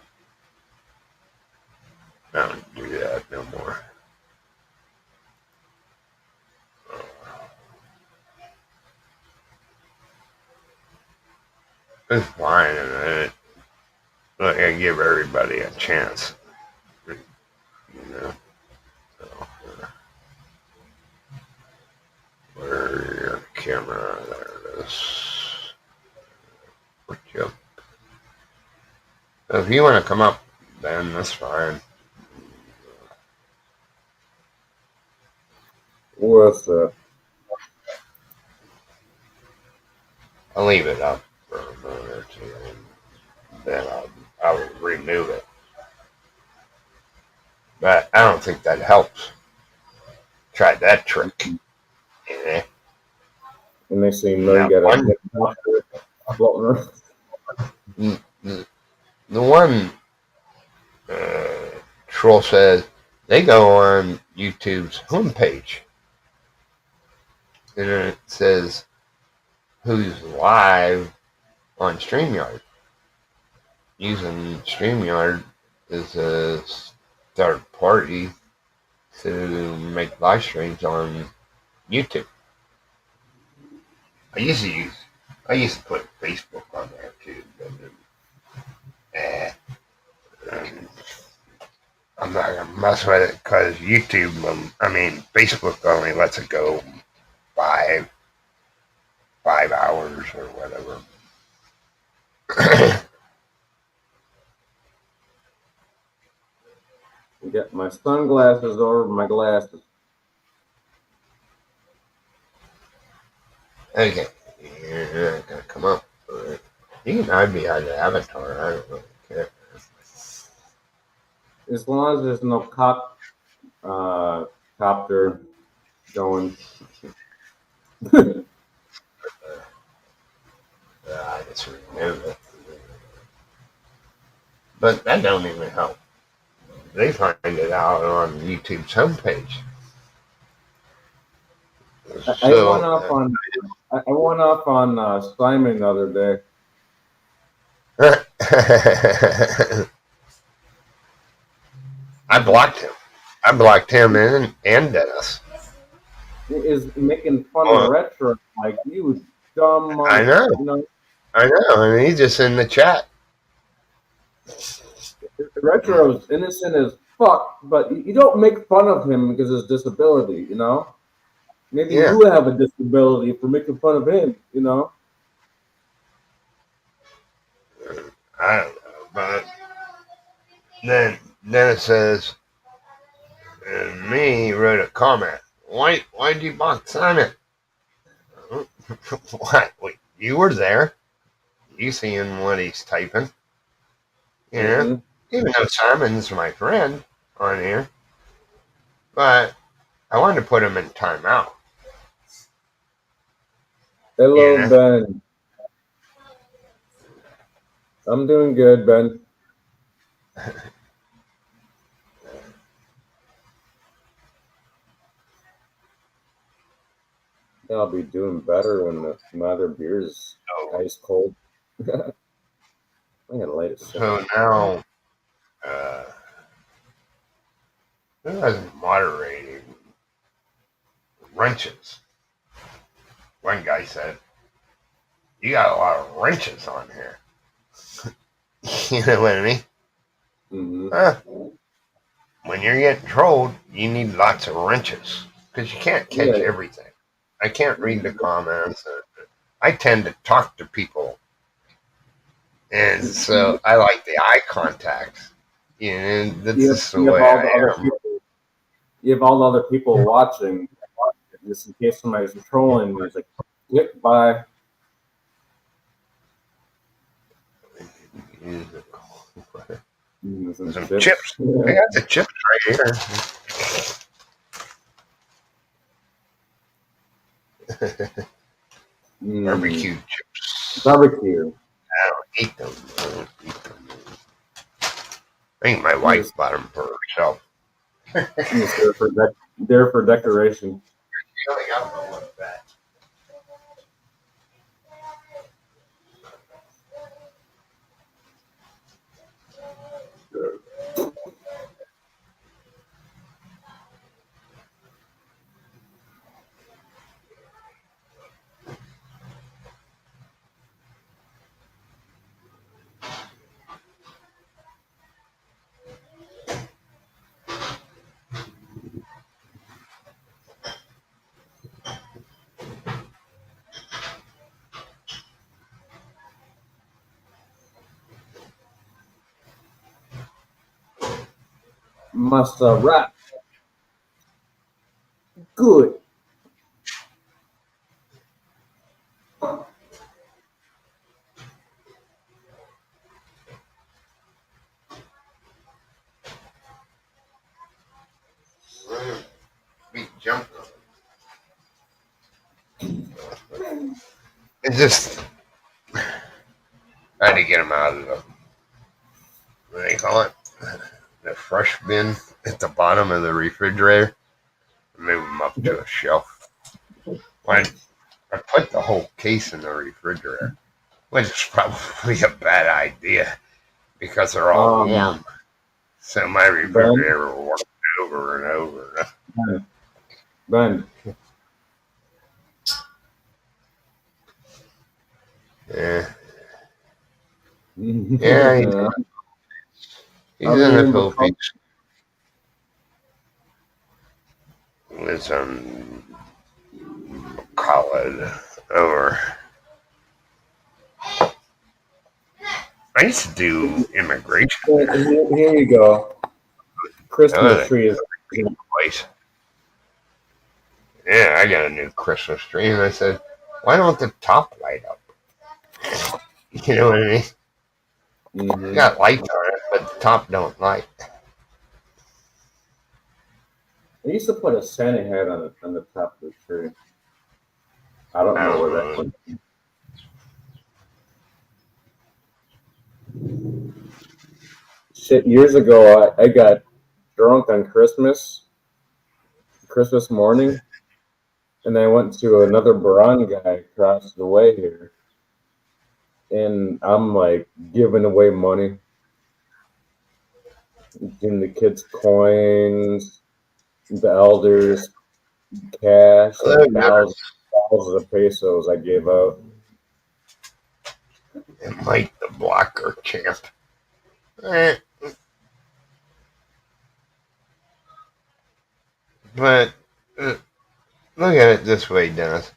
I don't do that no more. It's fine, and I give everybody a chance. You know, so, where's your camera? There it is. Yep. So if you want to come up, then that's fine. What's I'll leave it up for a minute or two, and then I'll remove it. But I don't think that helps. Tried that trick. Yeah. And next thing you know, you got a hip floating around. The one troll says they go on YouTube's homepage, and it says who's live on StreamYard. Using StreamYard as a third party to make live streams on YouTube. I used to put Facebook on there too, but I'm not gonna mess with it because YouTube, Facebook only lets it go 5 hours or whatever. Get my sunglasses over my glasses. Okay, you're not gonna come up. You can hide behind the avatar. I don't really care. As long as there's no copter going. I just remove it. But that don't even help. They find it out on YouTube's homepage. I went off on Simon the other day. I blocked him. I blocked him and Dennis. He is making fun of retro, like you dumb. I know. You know. I know. I mean, he's just in the chat. Retro is innocent as fuck, but you don't make fun of him because of his disability. You know. Maybe you have a disability for making fun of him. You know. I don't know, but then it says, and me wrote a comment. Why'd you block Simon? What? Wait, you were there. You seeing what he's typing? You know, even though Simon's my friend on here, but I wanted to put him in timeout. Hello, Ben. I'm doing good, Ben. I'll be doing better when my other beer is ice cold. I'm gonna light it. So now, who has moderating wrenches? One guy said, "You got a lot of wrenches on here." You know what I mean? Mm-hmm. When you're getting trolled, you need lots of wrenches because you can't catch everything. I can't read the comments. I tend to talk to people, and so I like the eye contact. You know, that's the way I am. You have all the other people watching, just in case somebody's trolling. He's like, "Yep, bye." Some chips. I got the chips right here. Barbecue chips. Barbecue. I don't eat them. I think my wife bought them for herself. They're for decoration. feeling up a little bit. Must rap good. Be jumping. It's just I had to get them out of the what do they call it? The fresh bin at the bottom of the refrigerator. Move them up to a shelf. When I put the whole case in the refrigerator, which is probably a bad idea because they're all warm. So my refrigerator will work over and over. Ben. Yeah. Yeah, he's in the Philippines. Lives on college over. I used to do immigration. Here you go. Christmas tree is place. Yeah, I got a new Christmas tree, and I said, "Why don't the top light up?" You know what I mean? Mm-hmm. Got lights on it, but the top don't light. I used to put a Santa hat on the top of the tree. I don't know where that went. Shit, years ago, I got drunk on Christmas morning, and I went to another Baran guy across the way here, and I'm like giving away money, giving the kids coins, the elders cash, like thousands of pesos I gave out. And Mike the Blocker champ. But look at it this way, Dennis.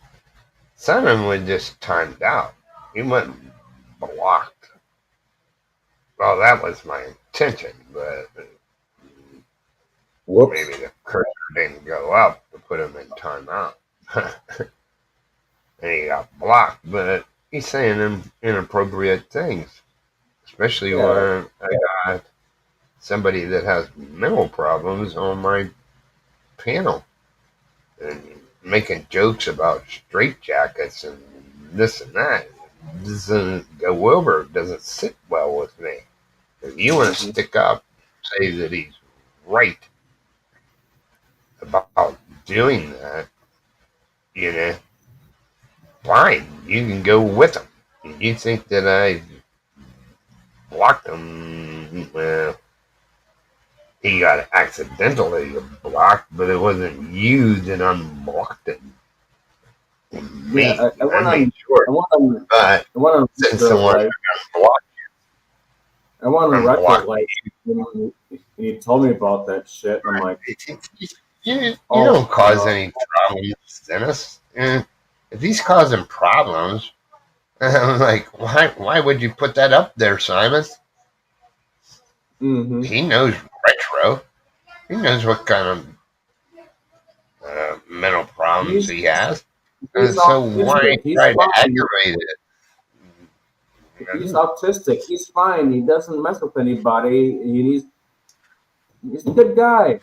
Simon was just timed out. He wasn't blocked. Well, that was my intention, but Whoops. maybe the cursor didn't go up to put him in timeout. And he got blocked, but he's saying inappropriate things, especially when I got somebody that has mental problems on my panel and making jokes about straitjackets and this and that. Doesn't go over, doesn't sit well with me. If you want to stick up, say that he's right about doing that, you know, fine, you can go with him. If you think that I blocked him, well, he got accidentally blocked, but it wasn't you that unblocked him. Me, yeah, I went made on. sure. I went on. Since someone unblocked I went on record like when you told me about that shit. I'm like, you don't cause any problems, Dennis. If he's causing problems, I'm like, why would you put that up there, Simon? mm-hmm. He knows retro. He knows what kind of mental problems he has. And so why try to aggravate it? He's autistic. He's fine. He doesn't mess with anybody. He's a good guy.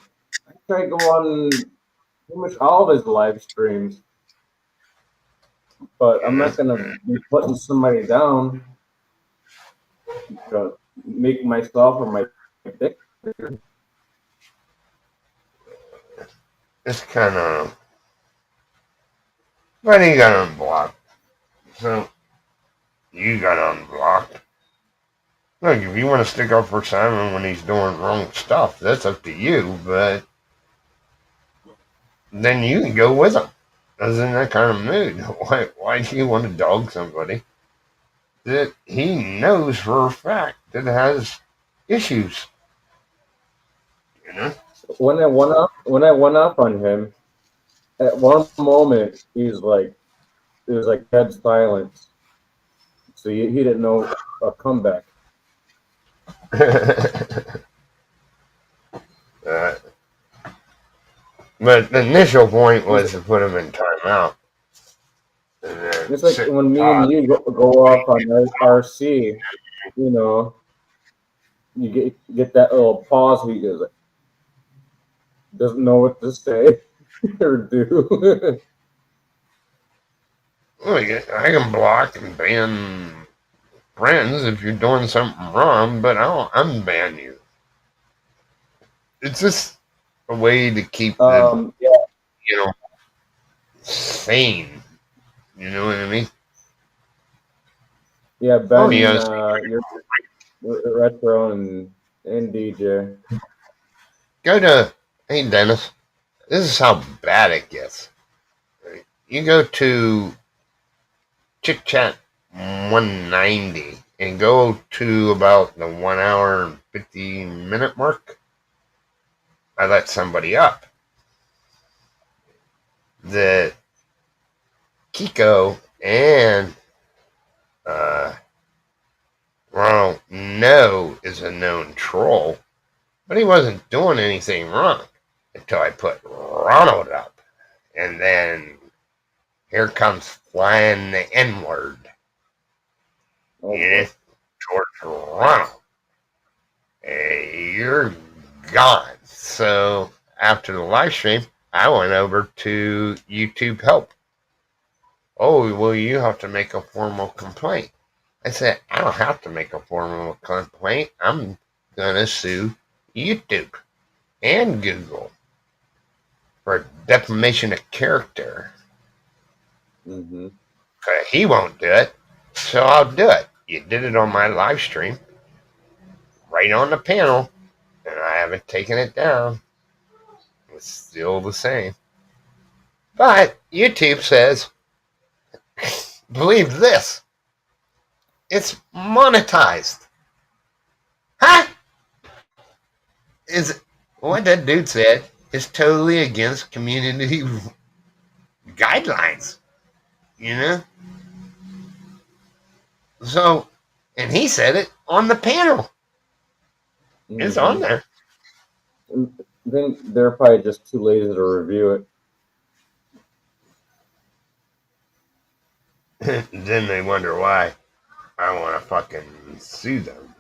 I try to go on pretty much all of his live streams. But I'm not going to be putting somebody down to make myself or my dick. It's kind of But he got unblocked. So you got unblocked. Look, if you want to stick up for Simon when he's doing wrong stuff, that's up to you, but then you can go with him. I was in that kind of mood. Why do you want to dog somebody that he knows for a fact that has issues? You know? When I went up on him, at one moment it was like dead silence. So he didn't know a comeback. uh, but the initial point was to put him in timeout. It's like when me and you go off on RC, you know, you get that little pause. He goes, like, doesn't know what to say or do. Well, I can block and ban friends if you're doing something wrong, but I don't unban you. It's just a way to keep the Yeah, sane. You know what I mean? yeah, Ben, Oh yes. you're retro and DJ. Go to hey Dennis. This is how bad it gets. Right? You go to Chit Chat 190 and go to about the 1 hour and 50-minute mark. I let somebody up that Kiko and Ronald No is a known troll, but he wasn't doing anything wrong until I put Ronald up. And then here comes flying the N word. Okay. Towards Ronald. Hey, you're gone. So after the live stream, I went over to YouTube Help. Oh, well, you have to make a formal complaint. I said, I don't have to make a formal complaint. I'm going to sue YouTube and Google for defamation of character. Mm-hmm. He won't do it, so I'll do it. You did it on my live stream, right on the panel, and I haven't taken it down. It's still the same. But YouTube says, believe this, it's monetized. Huh? Is what that dude said is totally against community guidelines, you know? So, and he said it on the panel. Mm-hmm. It's on there. And then they're probably just too lazy to review it. Then they wonder why I want to fucking sue them,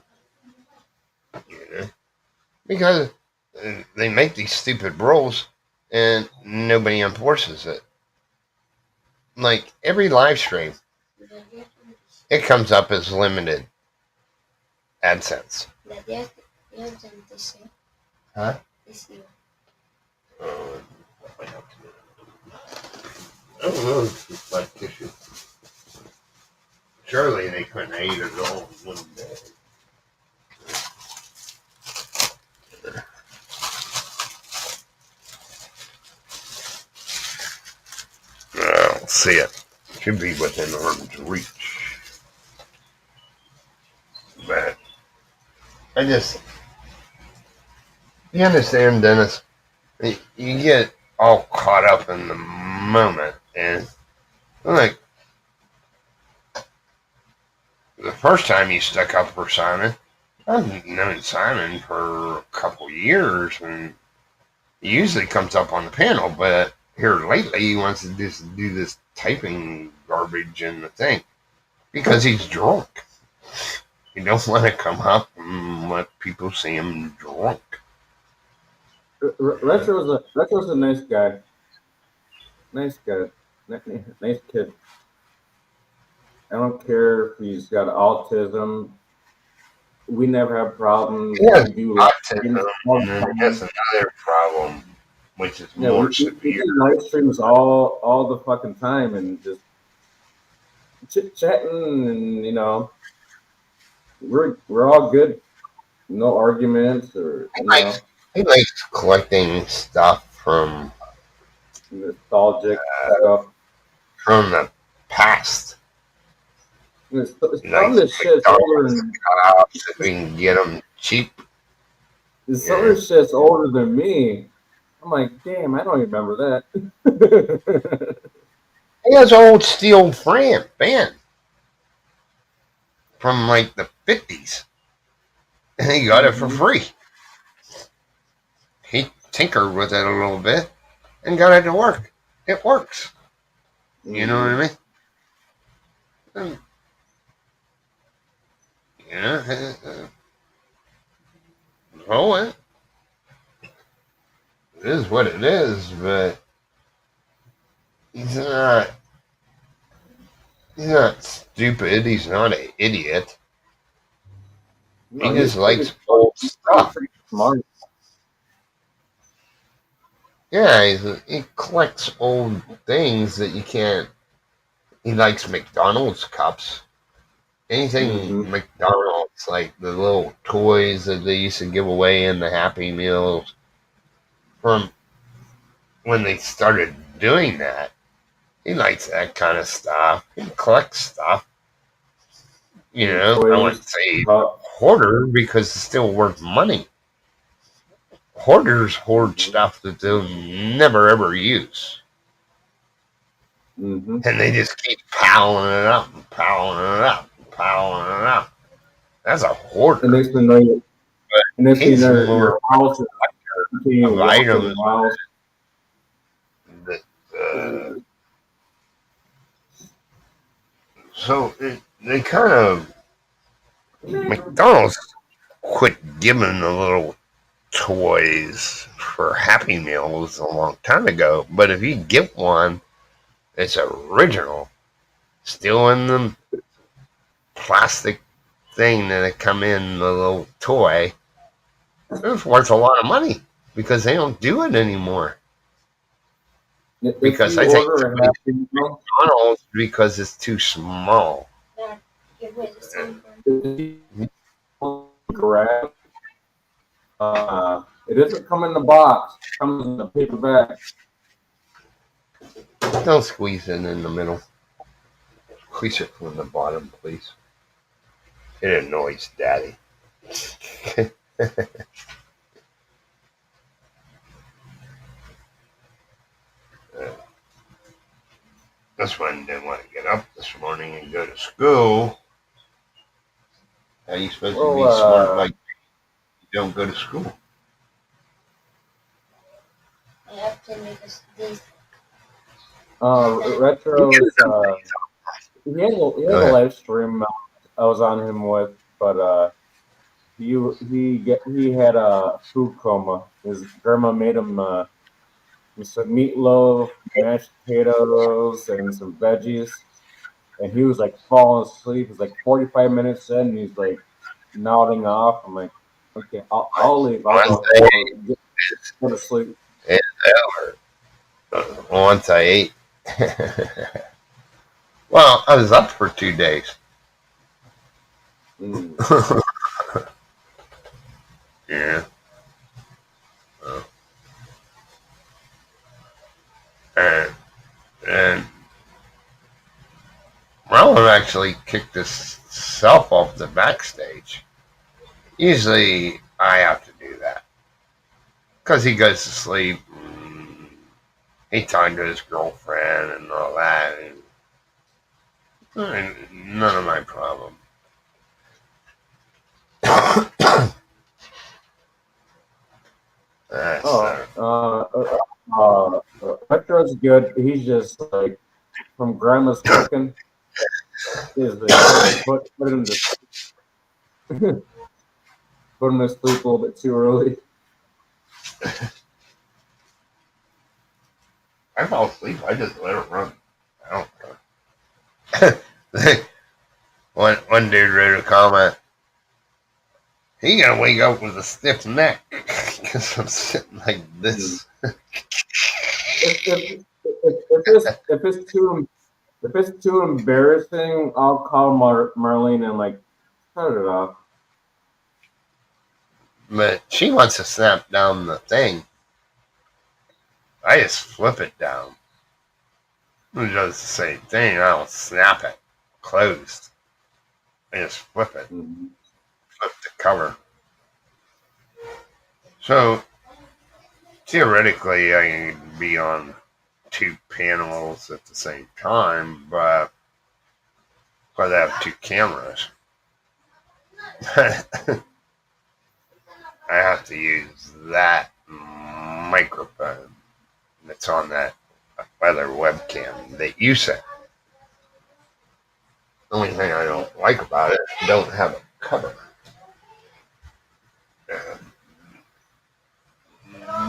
you know? Because they make these stupid rules and nobody enforces it. Like every live stream, it comes up as limited AdSense. Huh? I don't know if it's like tissue. Surely they couldn't eat it all in one day. I don't see it. Should be within arm's reach. But you understand, Dennis? You get all caught up in the moment, and like the first time you stuck up for Simon, I've known Simon for a couple years, and he usually comes up on the panel, but here lately he wants to just do this typing garbage in the thing because he's drunk. He don't want to come up and let people see him drunk. Retro's a nice guy. Nice guy. Nice kid. I don't care if he's got autism. We never have problems. He has We do autism, and that's another problem. which is Yeah, more we severe. do live streams all the fucking time and just chit chatting, and we're all good. No arguments or He likes, he likes collecting stuff nostalgic stuff. from the past. It's He some of likes this shit's older McDonald's than cups if we can get them cheap. some of this shit's older than me. I'm like, damn, I don't remember that. He has an old steel band from like the 50s, and he got it for free. He tinkered with it a little bit and got it to work. It works. You know what I mean? And, oh, it is what it is, but he's not. He's not stupid. He's not an idiot. No, He just likes old stuff. pretty smart. Yeah, he collects old things that you can't. He likes McDonald's cups. Anything McDonald's, like the little toys that they used to give away in the Happy Meals from when they started doing that. He likes that kind of stuff. He collects stuff. You know, I wouldn't say hoarder because it's still worth money. Hoarders hoard stuff that they'll never ever use. And they just keep piling it up and piling it up and piling it up. That's a hoarder. And next thing you know, your house is of items that, so they kind of McDonald's quit giving the little toys for Happy Meals a long time ago. But if you get one that's original, still in the plastic thing that it come in the little toy, it's worth a lot of money because they don't do it anymore. Because I think McDonald's because it's too small. Correct. It doesn't come in the box. It comes in the paper bag. Don't squeeze it in the middle. Squeeze it from the bottom, please. It annoys Daddy. This one didn't want to get up this morning and go to school. How are you supposed to be smart like you don't go to school? I have to make this. Retro's, he had a live stream I was on him with, but he had a food coma. His grandma made him some meatloaf, mashed potatoes, and some veggies, and he was like falling asleep. He's like 45 minutes in, and he's like nodding off. I'm like, okay, I'll leave. I'll go to sleep. It's over. Once I ate. Well, I was up for 2 days. Yeah. And Marlon actually kicked himself off the backstage. Usually I have to do that because he goes to sleep. He talking to his girlfriend and all that. And none of my problem. Retro's good. He's just like from grandma's cooking. Is like, put him to put him to sleep a little bit too early. I fall asleep. I just let it run. I don't care. One dude wrote a comment. He gonna wake up with a stiff neck because I'm sitting like this. If it's too embarrassing, I'll call Marlene and like cut it off. But she wants to snap down the thing. I just flip it down. It does the same thing. I don't snap it closed. I just flip it, Mhm. flip the cover. So theoretically, I can be on two panels at the same time, but because I have two cameras, I have to use that microphone that's on that other webcam that you sent. The only thing I don't like about it, don't have a cover.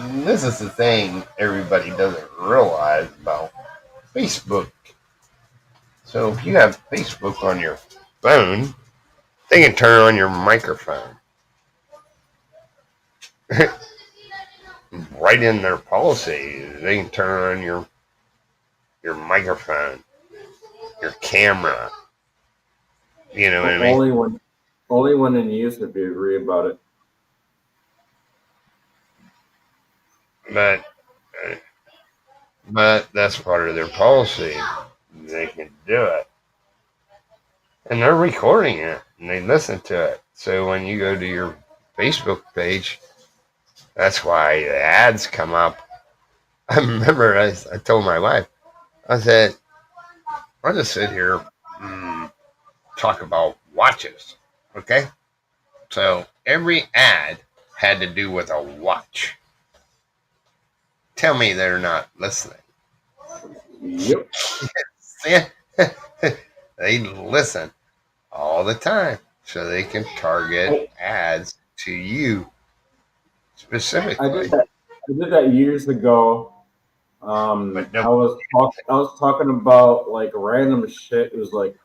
This is the thing everybody doesn't realize about Facebook. So if you have Facebook on your phone, they can turn on your microphone. Right in their policy, they can turn on your microphone, your camera. You know what I mean? Only when in use if you agree about it. But but that's part of their policy. They can do it, and they're recording it, and they listen to it. So when you go to your Facebook page, that's why the ads come up. I remember I told my wife, I said, I'll just sit here and talk about watches. Okay? So every ad had to do with a watch. Tell me they're not listening. Yep. They listen all the time so they can target ads to you I specifically. did that years ago. But no, I was talking about like random shit. It was like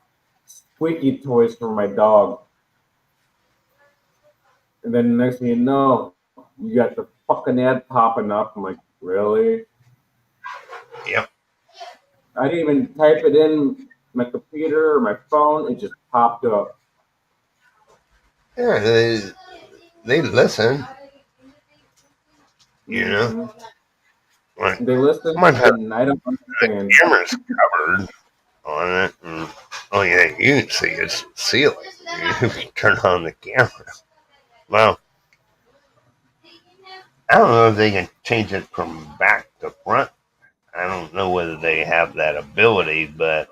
squeaky toys for my dog, and then the next thing you know, you got the fucking ad popping up. I'm like, really? yep. I didn't even type it in my computer or my phone. It just popped up. Yeah, they listen, you know. Hmm. Like, They listen, might have and I don't the understand. cameras covered on it, and oh yeah, you can see it's ceiling. You can turn on the camera. Well, I don't know if they can change it from back to front. I don't know whether they have that ability, but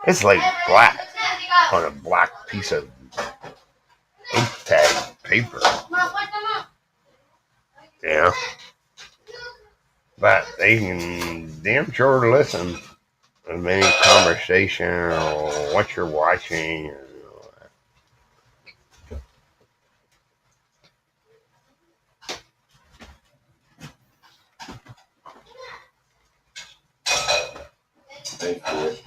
it's like black on a black piece of ink tag paper. Yeah, but they can damn sure listen of any conversation or what you're watching. I see it.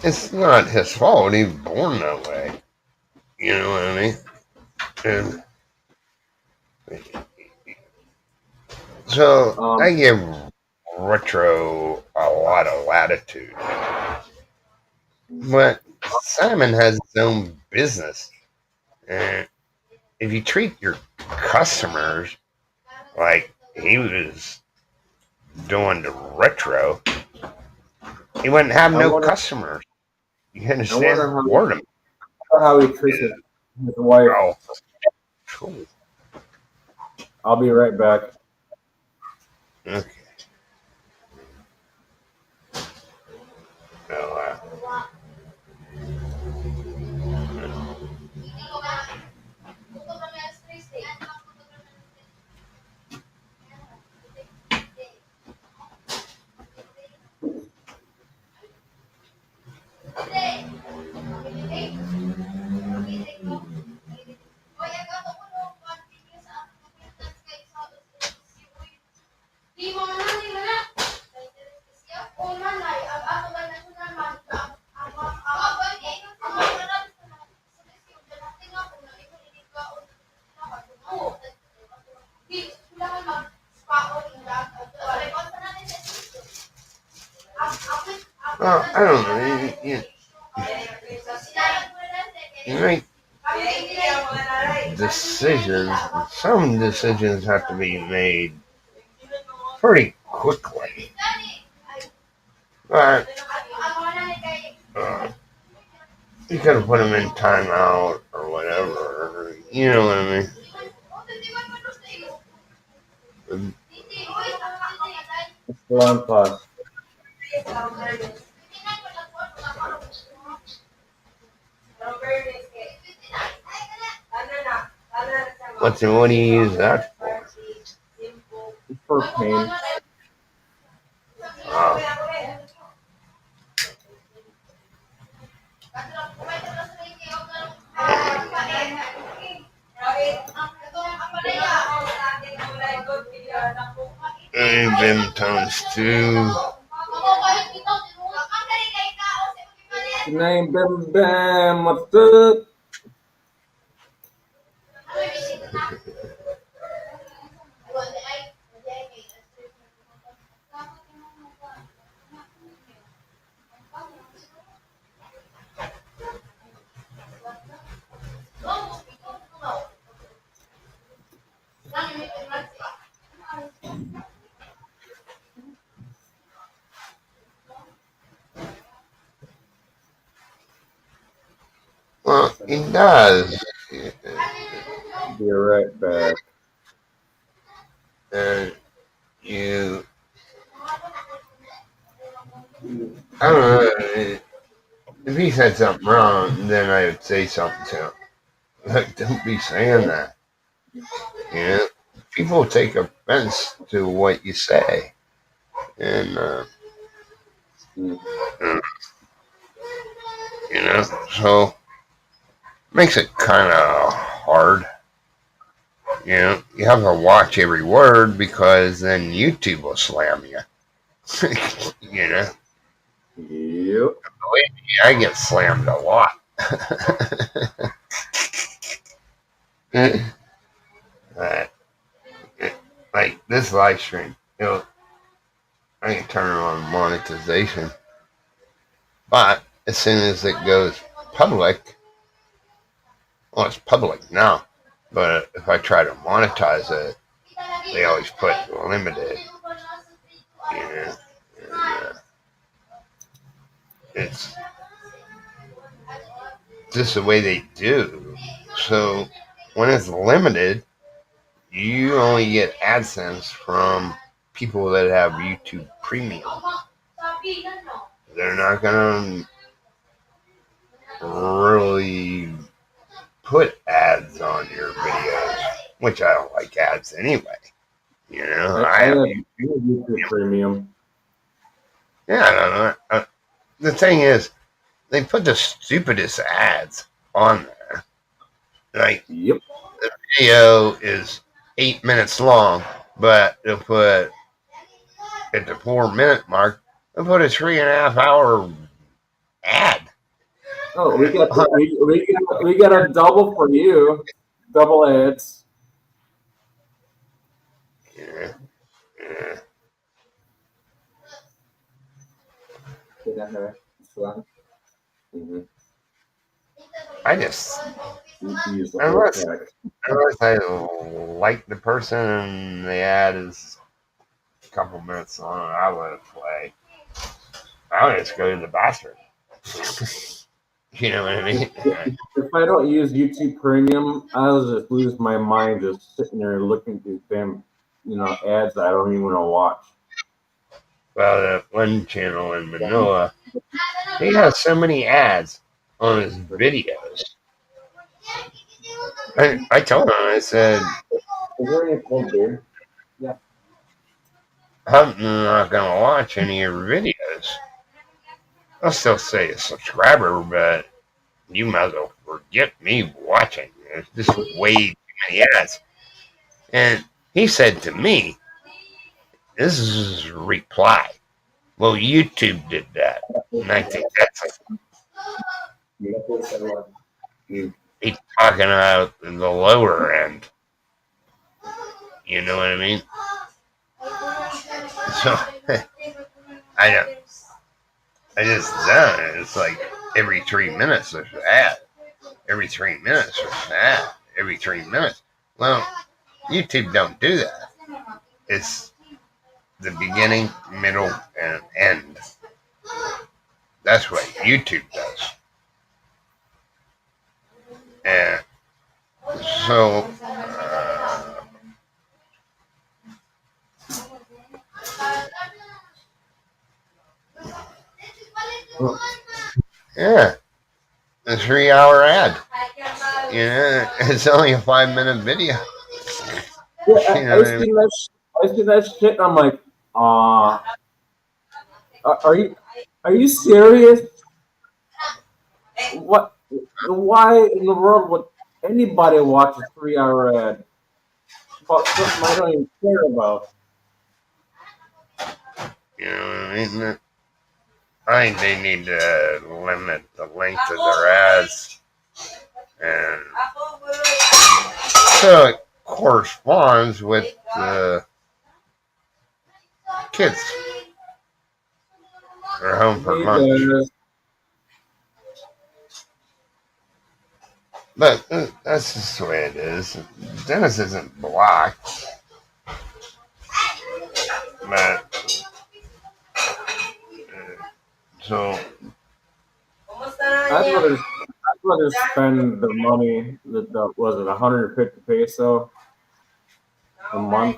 It's not his fault. He was born that way. You know what I mean? And so Um, I give retro a lot of latitude. But Simon has his own business. And if you treat your customers like he was doing the retro, he wouldn't have I no wonder. customers. You I understand? wonder Word of how he treats is his wife. oh, cool. I'll be right back. Okay. So, Well, I don't know. You make decisions. Some decisions have to be made pretty quickly. But you could have put them in timeout or whatever. You know what I mean? It's still on pause. What do you use that for? It's for pain. I've been times two. Name Bam Bam, what's up? Well, it does. Be right back. You, I don't know. If he said something wrong, then I would say something to him. Like, don't be saying that. You know, people take offense to what you say, and you know, so makes it kind of hard. You know, you have to watch every word because then YouTube will slam you. You know, Yep. believe me, I get slammed a lot. Like this live stream, you know, I can turn on monetization, but as soon as it goes public, well, it's public now. But if I try to monetize it, they always put limited. You know, and, it's just the way they do. So when it's limited, you only get AdSense from people that have YouTube Premium. They're not gonna really put ads on your videos, which I don't like ads anyway. You know, I have YouTube Premium. Yeah, I don't know. The thing is, they put the stupidest ads on there. Like, Yep. the video is 8 minutes long, but they'll put at the 4 minute mark, they'll put a 3.5 hour ad. Oh, we got a double for you. Double ads. Yeah. I just, unless I like the person and the ad is a couple minutes long, I let it play. I would just go to the bathroom. You know what I mean? If I don't use YouTube Premium, I'll just lose my mind just sitting there looking through them, ads that I don't even want to watch. Well, that one channel in Manila, he has so many ads on his videos. I told him, I said, Is there any cold beer? Yeah. I'm not going to watch any of your videos. I'll still say a subscriber, but you might as well forget me watching. There's just way too many ads. And he said to me, this is his reply. Well, YouTube did that. And I think that's he's talking about the lower end. You know what I mean? So I Because then it's like every 3 minutes there's an ad. Every 3 minutes there's an ad. Every 3 minutes. Well, YouTube don't do that. It's the beginning, middle, and end. That's what YouTube does. And so, yeah, a 3 hour ad. Yeah, it's only a 5 minute video. Yeah, You know what I mean? I see that shit, and I'm like, are you serious? What? Why in the world would anybody watch a 3 hour ad about something I don't even care about? You know what I mean? I think they need to limit the length of their ads, and so it corresponds with the kids. They're home for lunch. But that's just the way it is. Dennis isn't blocked, but so I'd rather spend the money that was it 150 peso a month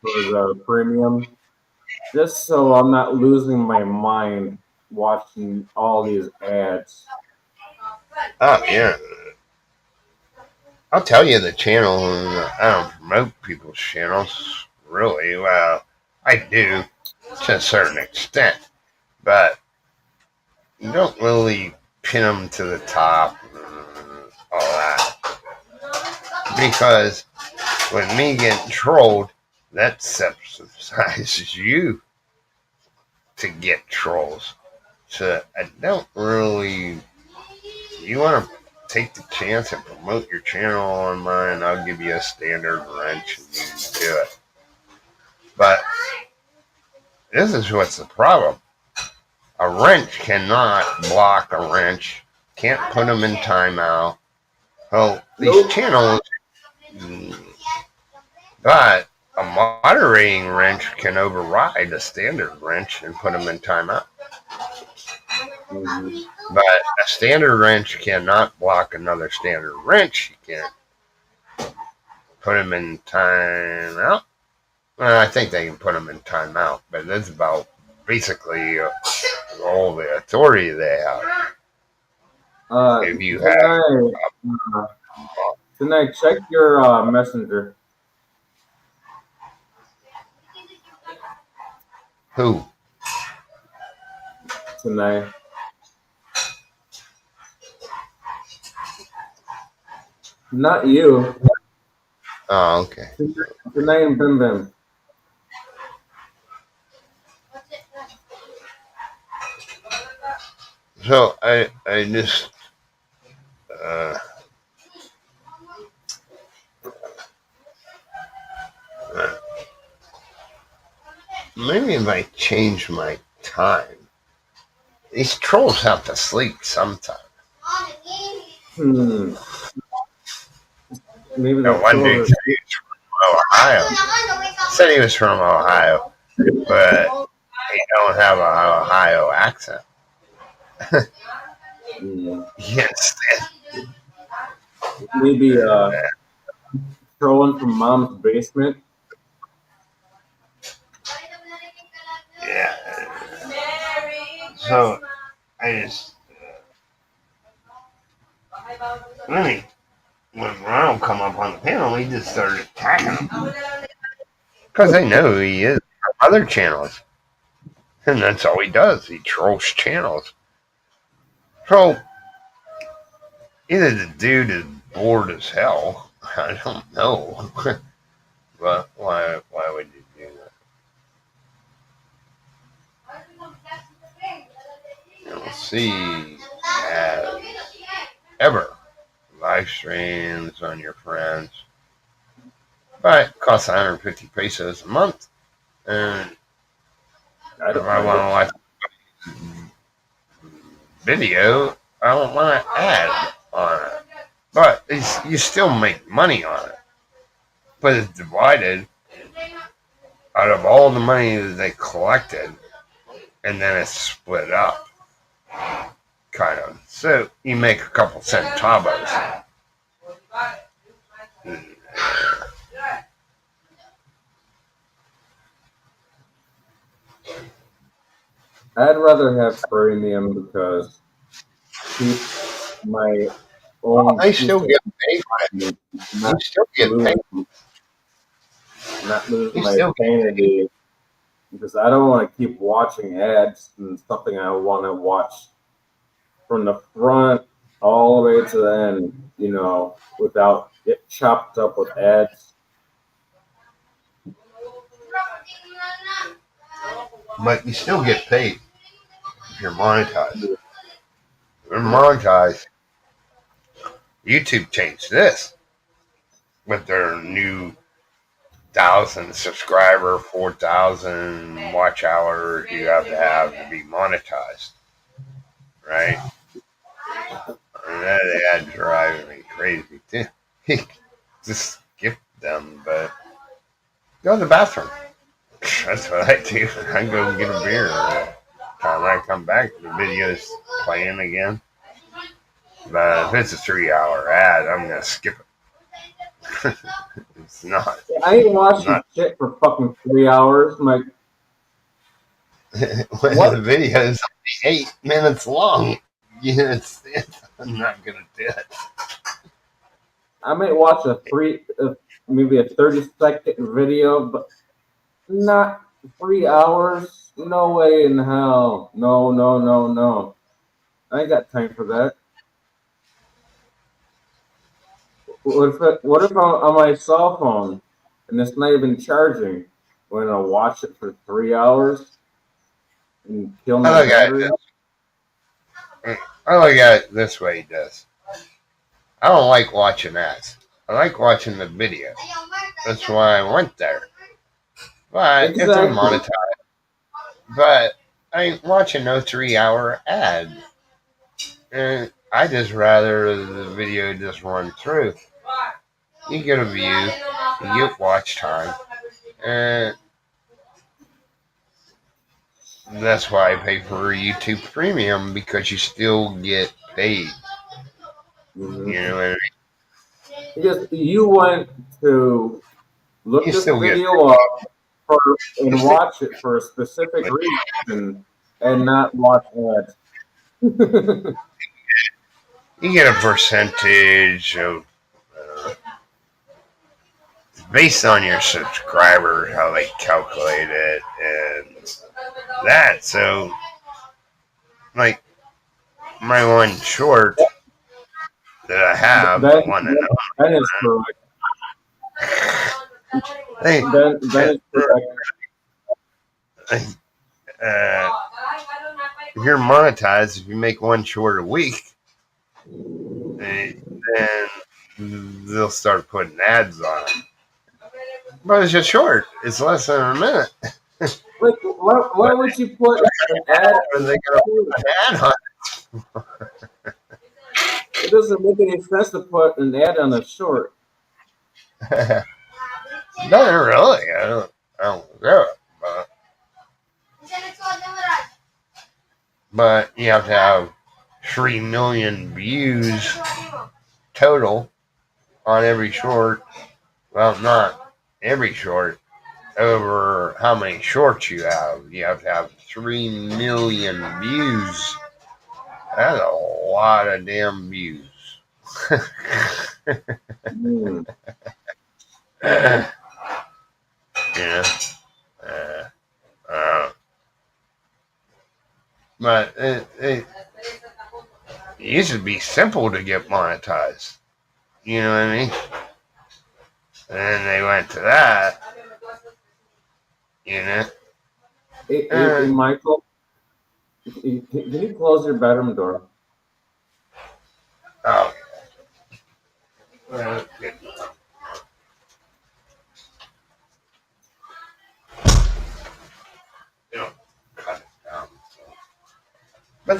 for the premium, just so I'm not losing my mind watching all these ads. oh yeah, I'll tell you the channel. I don't promote people's channels really. Well, I do to a certain extent, but you don't really pin them to the top and all that, because with me getting trolled, that subsidizes you to get trolls. So I don't really. You want to take the chance and promote your channel on mine? I'll give you a standard wrench and you can do it. But this is what's the problem. A wrench cannot block a wrench. Can't put them in timeout. Well, these channels, but a moderating wrench can override a standard wrench and put them in timeout. But a standard wrench cannot block another standard wrench. You can't put them in timeout. Well, I think they can put them in timeout, but that's about basically all the authority they have. If you have tonight, check your messenger. Who? Tonight. Not you. Oh, okay. Tonight and Bim Bim. So I just maybe if I change my time, these trolls have to sleep sometime. Maybe No, one dude said he was from Ohio. Said he was from Ohio, but he don't have an Ohio accent. Yes. Maybe trolling from mom's basement. Yeah. So I just really, when Ronald come up on the panel, he just started attacking him because they know who he is from other channels, and that's all he does. He trolls channels. So either the dude is bored as hell. I don't know, but why would you do that? Let's see. Ever live streams on your friends, but it costs 150 pesos a month, and if I want to watch video, I don't want an ad on it. But you still make money on it. But it's divided out of all the money that they collected, and then it's split up, kind of. So you make a couple centavos. I'd rather have premium because keep my own. They still get paid. You Not still get paid. not lose You my still get sanity because I don't want to keep watching ads and something I want to watch from the front all the way to the end, without get chopped up with ads. But you still get paid if you're monetized. If you're monetized. YouTube changed this with their new 1,000 subscriber, 4,000 watch hours you have to be monetized, right? And that ad driving me crazy too. Just skip them, but go to the bathroom. That's what I do. I go get a beer. Time I come back, the video's playing again. But if it's a 3-hour ad, I'm gonna skip it. It's not. I ain't watching shit for fucking 3 hours. I'm like, When what? the video is only 8 minutes long, I'm not gonna do it. I might watch maybe a 30-second video, but not 3 hours. No way in hell. No, no, no, no. I ain't got time for that. What if I'm on my cell phone and it's not even charging? When I watch it for 3 hours and kill my battery? I look at it this way, does. I don't like watching ads. I like watching the video. That's why I went there. But if they're monetized, but I ain't watching no 3-hour ad. And I just rather the video just run through. You get a view, you get watch time, and that's why I pay for YouTube Premium, because you still get paid. Mm-hmm. You know what I mean? Because you want to look this video up and watch it for a specific reason and not watch ads. You get a percentage of based on your subscribers, how they calculate it, and that. So, like my one short that I have, that is correct. That is correct. If you're monetized, if you make one short a week, then they'll start putting ads on it. But it's just short. It's less than a minute. Like, why would you put an ad? They gotta put an ad on it. It doesn't make any sense to put an ad on a short. Not really. I don't do it. But you have to have 3 million views total on every short. Well, not every short. Over how many shorts you have. You have to have 3 million views. That's a lot of damn views. Yeah. But it used to be simple to get monetized. You know what I mean? And then they went to that. You know? Hey, Michael, can you close your bedroom door? Oh. But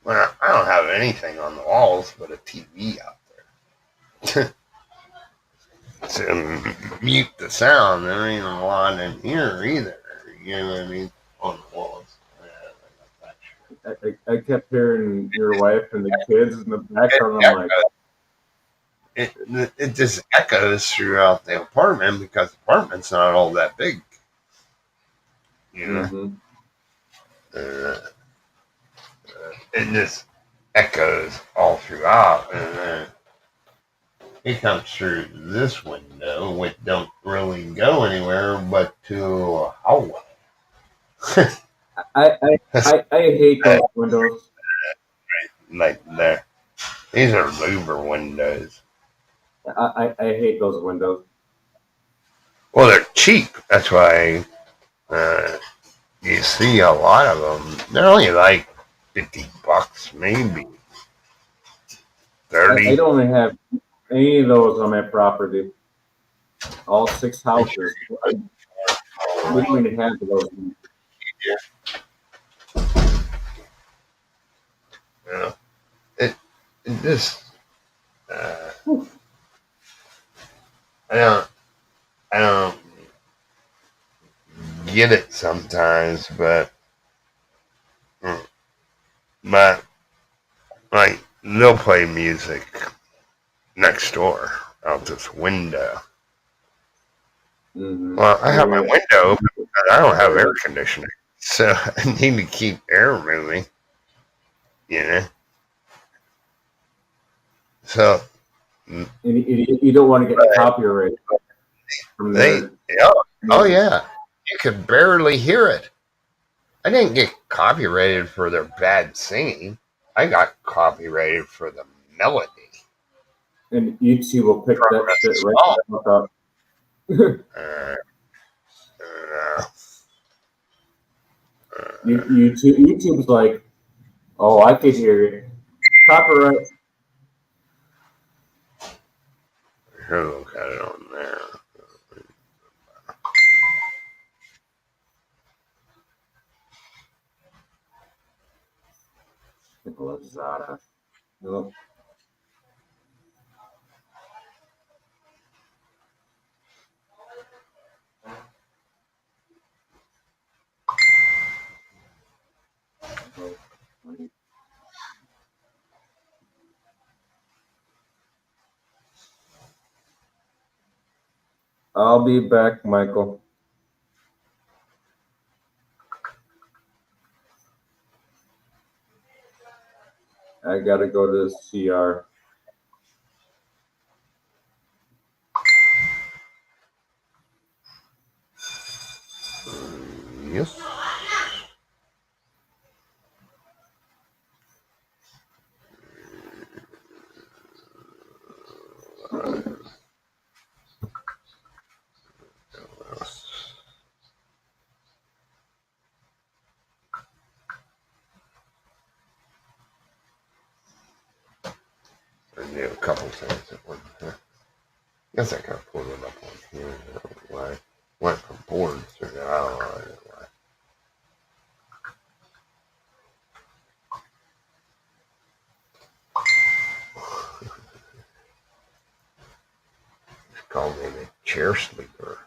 Well, I don't have anything on the walls but a TV out there. To mute the sound, there ain't a lot in here either. You know what I mean? On the walls. I kept hearing your wife and the kids in the background. I'm like, It just echoes throughout the apartment because the apartment's not all that big. You know? mhm. It just echoes all throughout. And then it comes through this window, which don't really go anywhere but to a hallway. I hate those windows. Like there. These are louver windows. I hate those windows. Well, they're cheap. That's why you see a lot of them. They're only like $50, maybe I 30. don't have any of those on my property. All 6 houses. We don't even have those. Yeah. It just I don't get it sometimes, but like they'll play music next door out this window. Mhm. Well, I have my window open, but I don't have air conditioning, so I need to keep air moving. You know, so You don't want to get copyrighted from there. oh yeah, you could barely hear it. I didn't get copyrighted for their bad singing. I got copyrighted for the melody. And YouTube will pick that shit right the fuck up. Uh, uh, YouTube's like, oh, I could hear it. Copyright. here, look at it on there. Lazada. Oh, oh, I'll be back, Michael. I gotta go to the CR. Yes. I knew a couple things that were. Guess I could pull it up on here. I don't know why. Went from boards to I don't know why. It's called me the chair sleeper.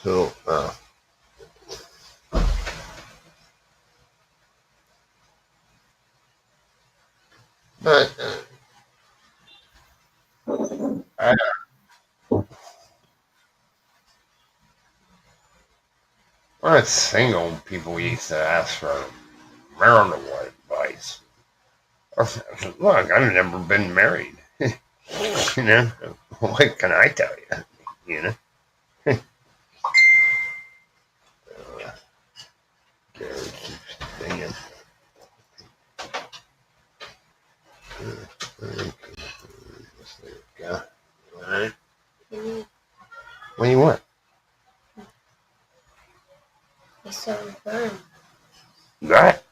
So, but I, when I was single, people used to ask for marital advice. Look, I've never been married. You know, what can I tell you? You know. Gary What do you want? I saw it burn. That?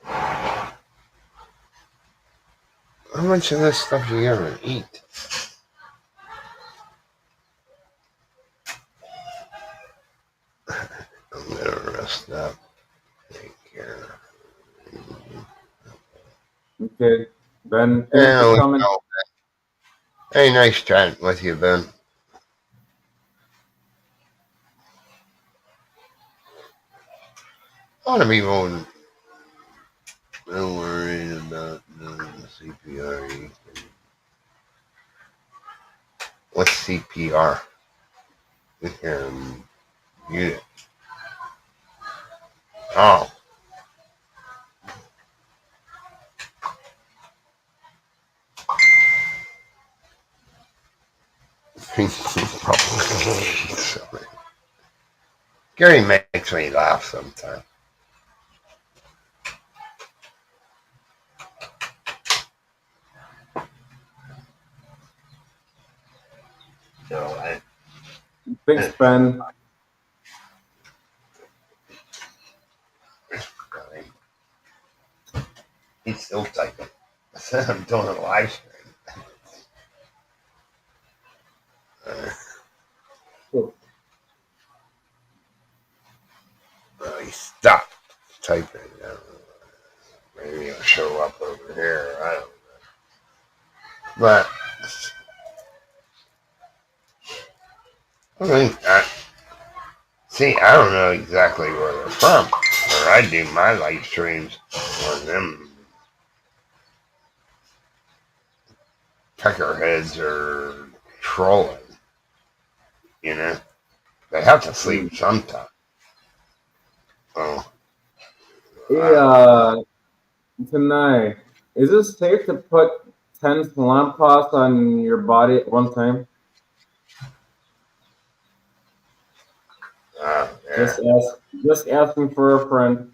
How much of this stuff you gonna eat? I'm gonna rest up. Take care. Okay, Ben, thanks Yeah, for we coming. know. Hey, nice chatting with you, Ben. A lot of people are worried about the CPR. What's CPR? You can mute it. Oh. Gary makes me laugh sometimes. So Thanks, Ben. he's still typing. I'm doing a live stream. He stopped typing. Maybe he'll show up over here. I don't know. But I think see, I don't know exactly where they're from. Where I do my live streams on them peckerheads are trolling. You know, they have to sleep sometime. Oh, Hey, tonight, is it safe to put 10 Salampos on your body at one time? yeah. Just asking for a friend.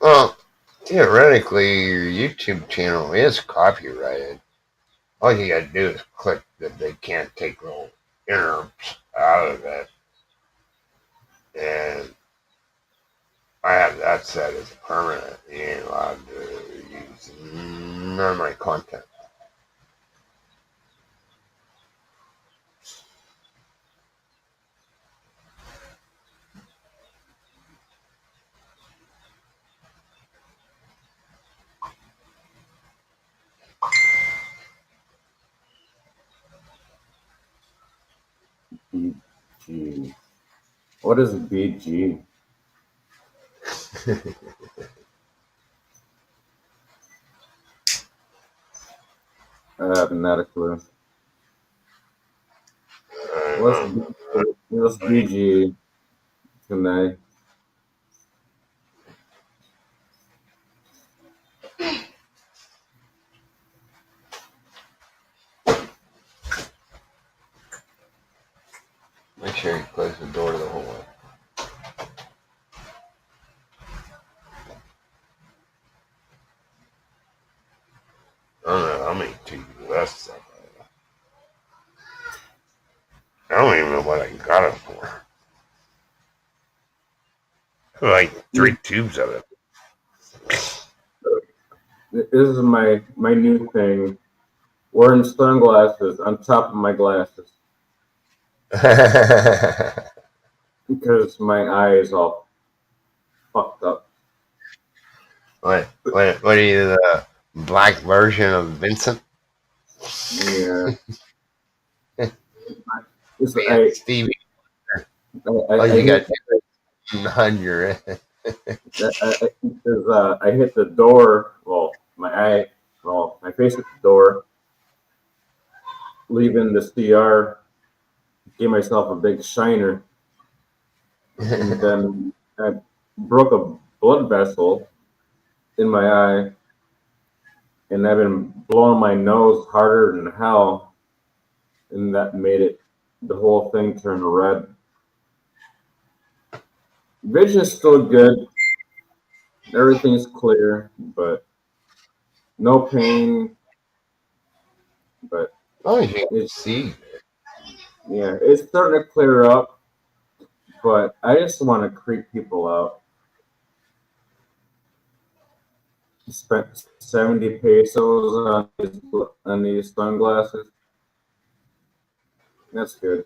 Well, theoretically, your YouTube channel is copyrighted. All you gotta do is click that they can't take little interrupts out of it. And I have that set as permanent. You ain't allowed to use none of my content. BG. What is BG? I have not a clue. What's BG tonight? Make sure you close the door to the hallway. I don't know how many TVs stuff I don't even know what I got it for. Like 3 tubes of it. This is my new thing. Wearing sunglasses on top of my glasses because my eye is all fucked up. what are you, the black version of Vincent? Yeah. Stevie. Oh, you got on your head. I hit the door. I face at the door, leaving the CR. Gave myself a big shiner, and then I broke a blood vessel in my eye, and I've been blowing my nose harder than hell, and that made the whole thing turn red. Vision's still good. Everything's clear, but no pain. But Oh, you can see. Yeah, it's starting to clear up, but I just want to creep people out. Spent 70 pesos on these sunglasses. That's good.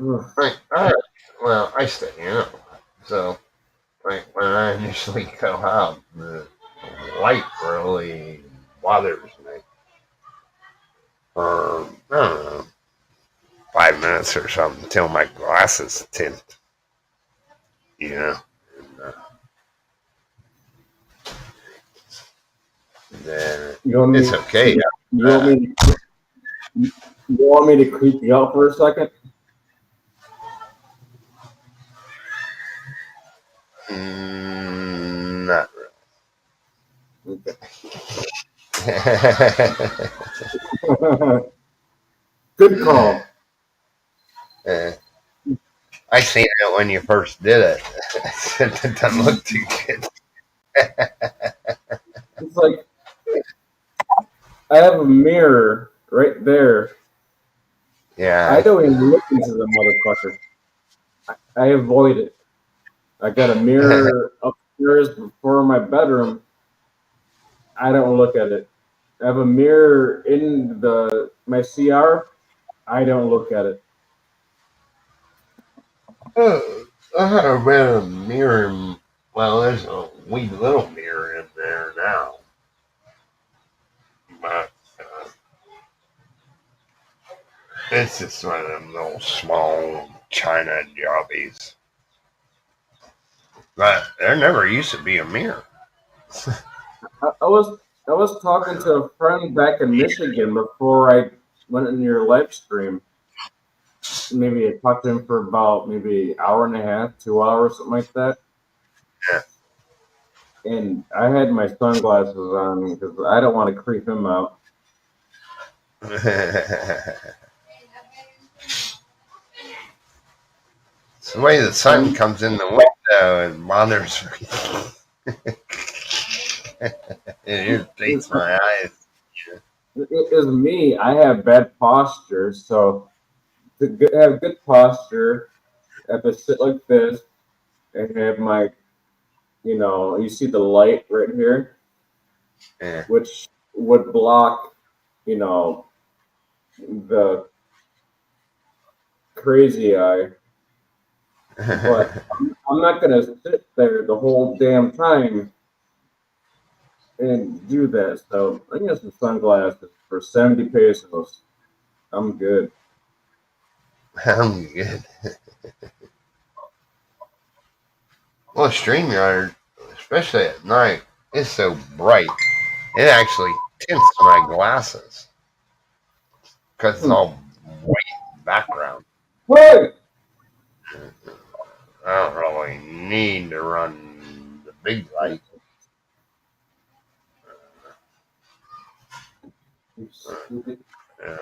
Ugh. Right. All right. Well, I stay, So, like, when I initially go out, the light really bothers me. I don't know, 5 minutes or something until my glasses tint, you know. And, then You want it's me? okay. You want me? You want me to creep you out for a second? Not Okay. really. Good call. uh, I seen it when you first did it. It doesn't look too good. It's like I have a mirror right there. Yeah. I don't even look into the motherfucker. I avoid it. I got a mirror upstairs before my bedroom. I don't look at it. I have a mirror in the my CR. I don't look at it. I had a random mirror. Well, there's a wee little mirror in there now. But it's just one of them little small China jobbies. But there never used to be a mirror. I was talking to a friend back in Michigan before I went in your live stream. Maybe I talked to him for about maybe an hour and a half, 2 hours, something like that. Yeah. And I had my sunglasses on because I don't want to creep him out. It's the way the sun comes in the window and bothers me. It irritates my eyes. It is me. I have bad posture, so to have good posture, I have to sit like this and have my, you see the light right here, Yeah. which would block, you know, the crazy eye. But I'm not gonna sit there the whole damn time and do that. So I get some sunglasses for 70 pesos. I'm good. I'm good. Well, StreamYard, especially at night, is so bright. It actually tints my glasses because it's Hmm. all white background. What? I don't really need to run the big light. You stupid. Yeah.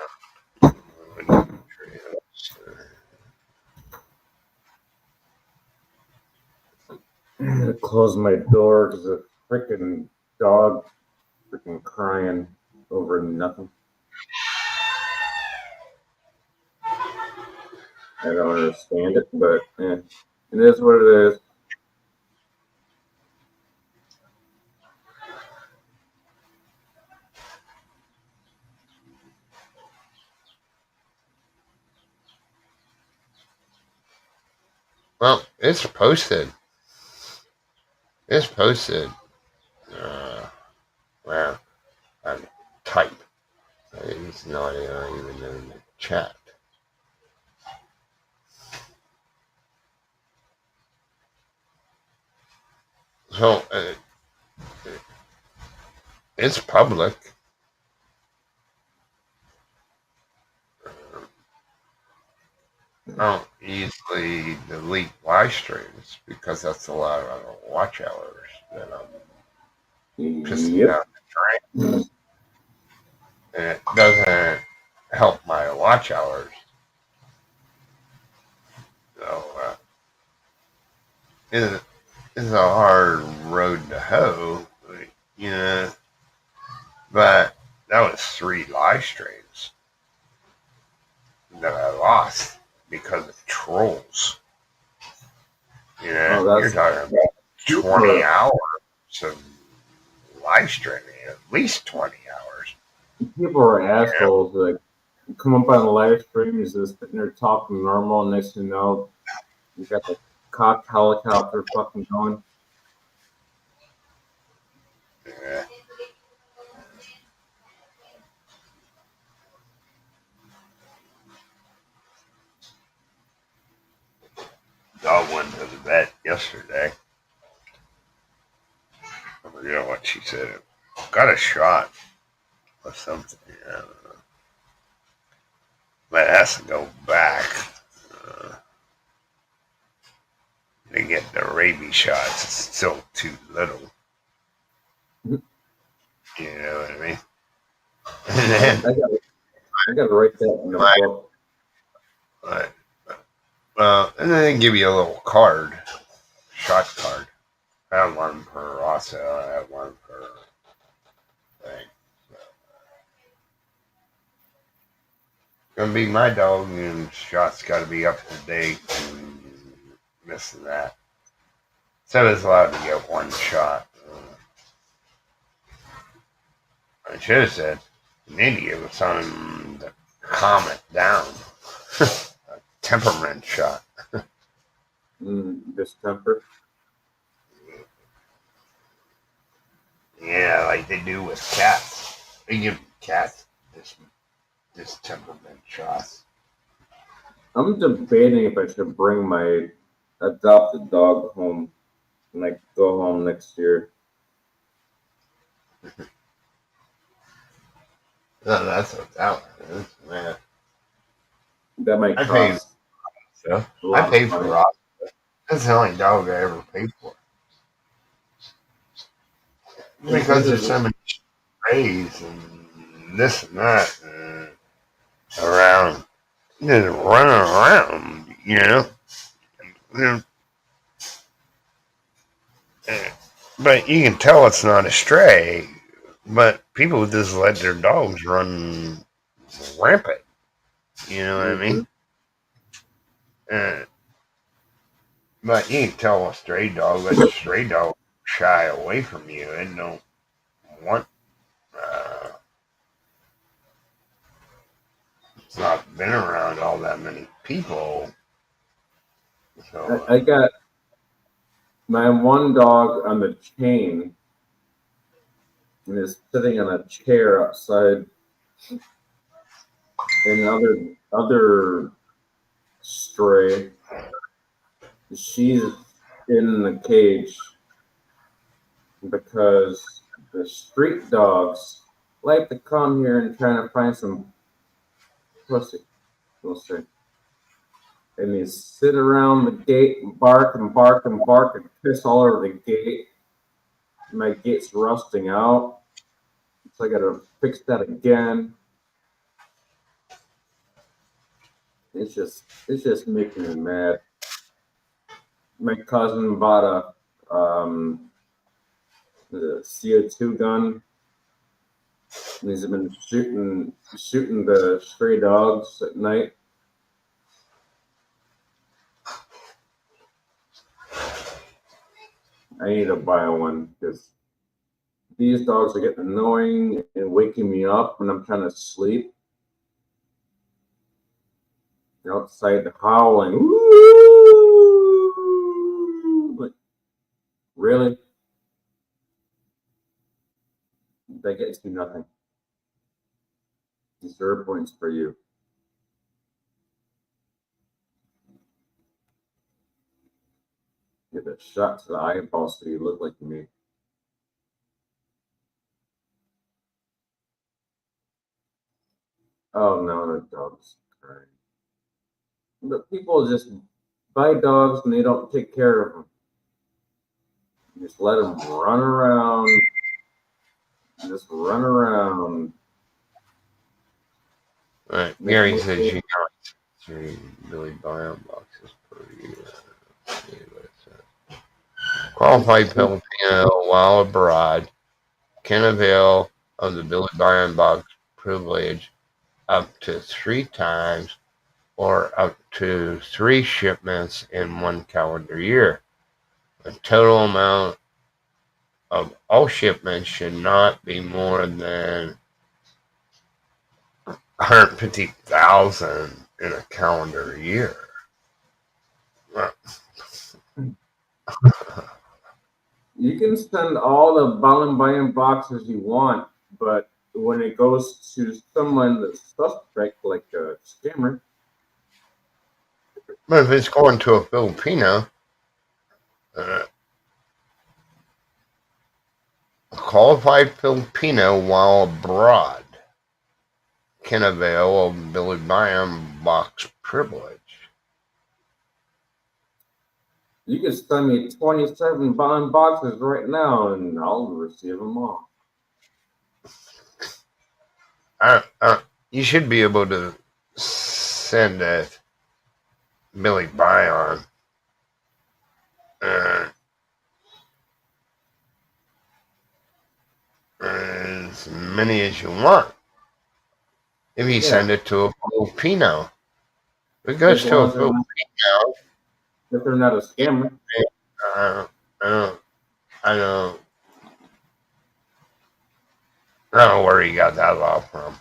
I'm gonna close my door because a freaking dog freaking crying over nothing. I don't understand it, but it is what it is. Well, it's posted. It's posted. Uh, well, I type. It's not even in the chat. So it's public. I don't easily delete live streams because that's a lot of watch hours that I'm pissing Yep. down the drain. And it doesn't help my watch hours. So it's a hard road to hoe. you know. But that was 3 live streams that I lost because of trolls. You know, Oh, you're that's talking about 20 super. hours of live streaming, at least 20 hours. People are You know? assholes. Like, you come up on a live stream, you're just sitting there talking normal, and next thing you know, you got the cock helicopter fucking going. Yeah. Dog went to the vet yesterday. I forget what she said. Got a shot or something. I don't know. But it has to go back uh, to get the rabies shots. It's still too little. You know what I mean? And then, I got to write that in the book. uh, and then they give you a little card, shot card. I have one for Rosso. I have one for thing. So, gonna be my dog, and shots got to be up to date and this and that. So it's allowed to get one shot. I should have said, you need to give something to calm it down. A temperament shot. Distemper. Yeah, like they do with cats. They give cats this temperament shots. I'm debating if I should bring my adopted dog home when I go home next year. Oh, that's what that one is, man. That might I paid. cost So a I lot of paid for money. Ross. That's the only dog I ever paid for. Because there's so many strays and this and that around, just running around, you know. And, but you can tell it's not a stray. But people just let their dogs run rampant. You know what I Mm-hmm. mean? Uh, but you can tell a stray dog. That stray dog shy away from you and don't want. Uh, it's not been around all that many people. So I got my one dog on the chain and is sitting on a chair outside, and other stray, she's in the cage because the street dogs like to come here and try to find some pussy, we'll say. And they sit around the gate and bark and bark and bark and piss all over the gate. My gate's rusting out, so I gotta fix that again. It's just making me mad. My cousin bought the CO2 gun. And he's been shooting the stray dogs at night. I need to buy one because these dogs are getting annoying and waking me up when I'm trying to sleep. They're outside howling. Woo! Like, really? That gets me nothing. 0 points for you. Get a shot to the eyeball so you look like me. Oh no, the dog's crying. But people just buy dogs and they don't take care of them. You just let them run around. Just run around. right. Make Gary them says look you got 3 Billy Bion boxes per year. See what it says. Qualified Filipino while abroad. can avail of the Billy Bryan box privilege up to 3 times or up to 3 shipments in 1 calendar year. The total amount of all shipments should not be more than 150,000 in a calendar year. You can send all the Ballon boxes you want, but when it goes to someone that's suspect, like a scammer, But if it's going to a Filipino, a qualified Filipino while abroad can avail of Billy Bryan box privilege. you can send me 27 Ballon boxes right now, and I'll receive them all. You should be able to send it Billy Bryan as many as you want. If you send it to a Filipino, if it goes As to a long as Filipino, if they're not a scammer. I don't know where he got that law from.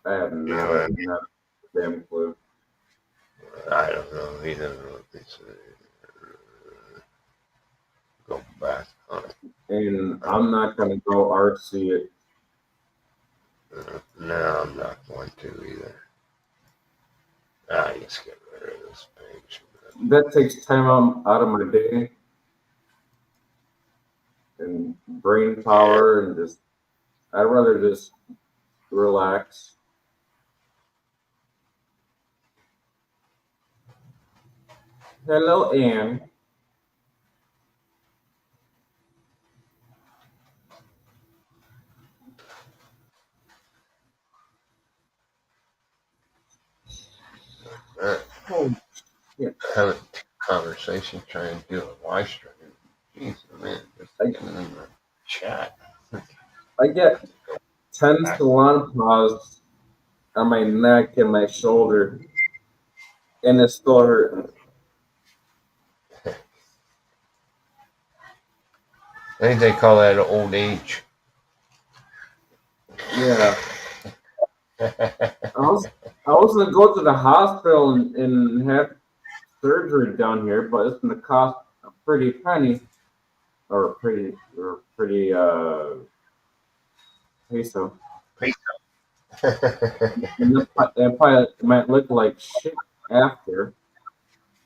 I have not a damn clue. I don't know. He doesn't know what they say. Go back on it. And I'm not going to go RC it. No, I'm not going to either. Just get rid of this page. That takes time out of my day and brain power, and just I'd rather just relax. Hello, Anne. Oh, Having a conversation, trying to do a live stream. Jeez, man, just getting in the chat. I get 10 salon paws on my neck and my shoulder, and it's still hurting. I think they call that old age. Yeah. I was gonna go to the hospital and have surgery down here, but it's gonna cost a pretty penny, or pretty peso. And it probably might look like shit after,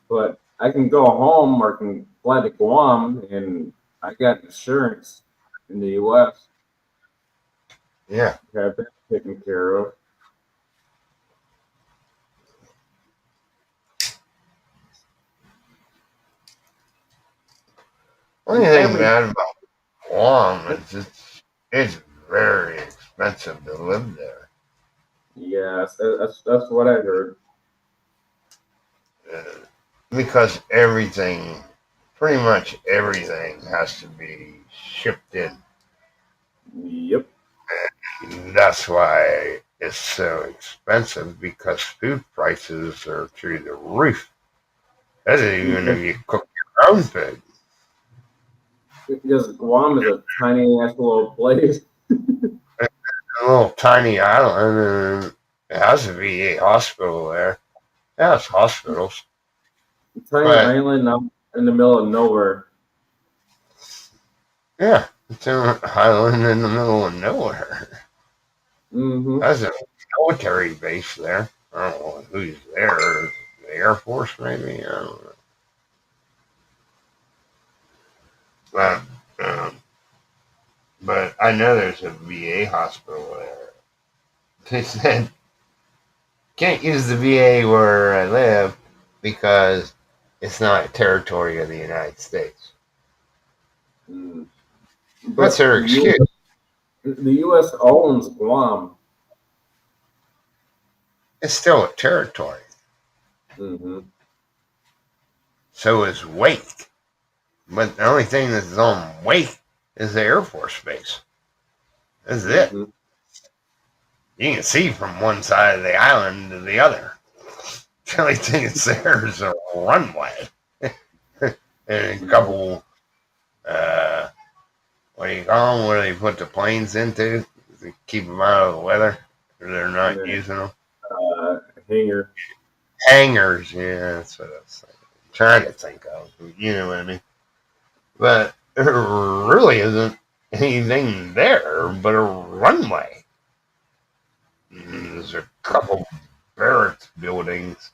but I can go home or can fly to Guam, and I got insurance in the U.S. Yeah. Have that taken care of. Only thing bad about Guam is it's very expensive to live there. Yes, that's what I heard. Because pretty much everything has to be shipped in. Yep. And that's why it's so expensive, because food prices are through the roof. That's even if you cook your own food. Because Guam is a tiny ass little place. A little tiny island, and it has a VA hospital there. It has hospitals. Tiny island out in the middle of nowhere. Yeah, it's an island in the middle of nowhere. Mm-hmm. That's a military base there. I don't know who's there. The Air Force, maybe? I don't know. But I know there's a VA hospital there. They said, can't use the VA where I live because it's not a territory of the United States. Mm. What's their excuse? The U.S. owns Guam. It's still a territory. Mm-hmm. So is Wake. But the only thing that's on Wake is the Air Force Base. That's it. Mhm. You can see from one side of the island to the other. The only thing that's there is a runway and a couple. What do you call them? Where they put the planes into to keep them out of the weather. They're not Yeah. using them. Hanger. Hangars, yeah, that's what I was trying to think of. You know what I mean? But there really isn't anything there but a runway. There's a couple barracks buildings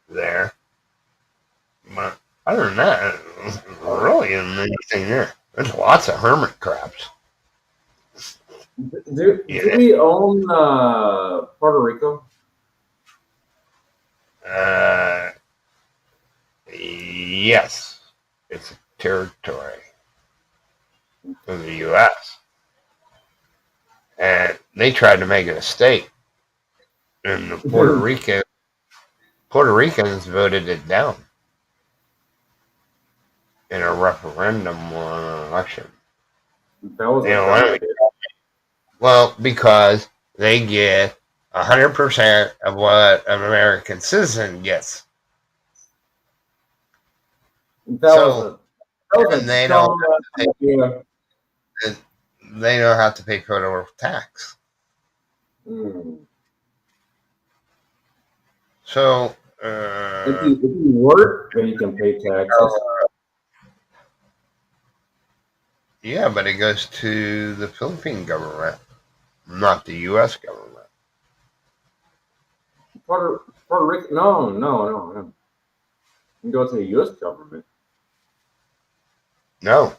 there. But other than that, there really isn't anything there. There's lots of hermit crabs. Do we own Puerto Rico? Yes, it's a territory of the U.S. And they tried to make it a state, and the Puerto Ricans voted it down in a referendum on an election. That was You know what? Well, because they get 100% of what an American citizen gets. That was a they dumb idea. They don't have to pay federal tax. Mm. So, If you work, then you can pay taxes. Yeah, but it goes to the Philippine government, not the U.S. government. Puerto Rico? No. You go to the U.S. government. No.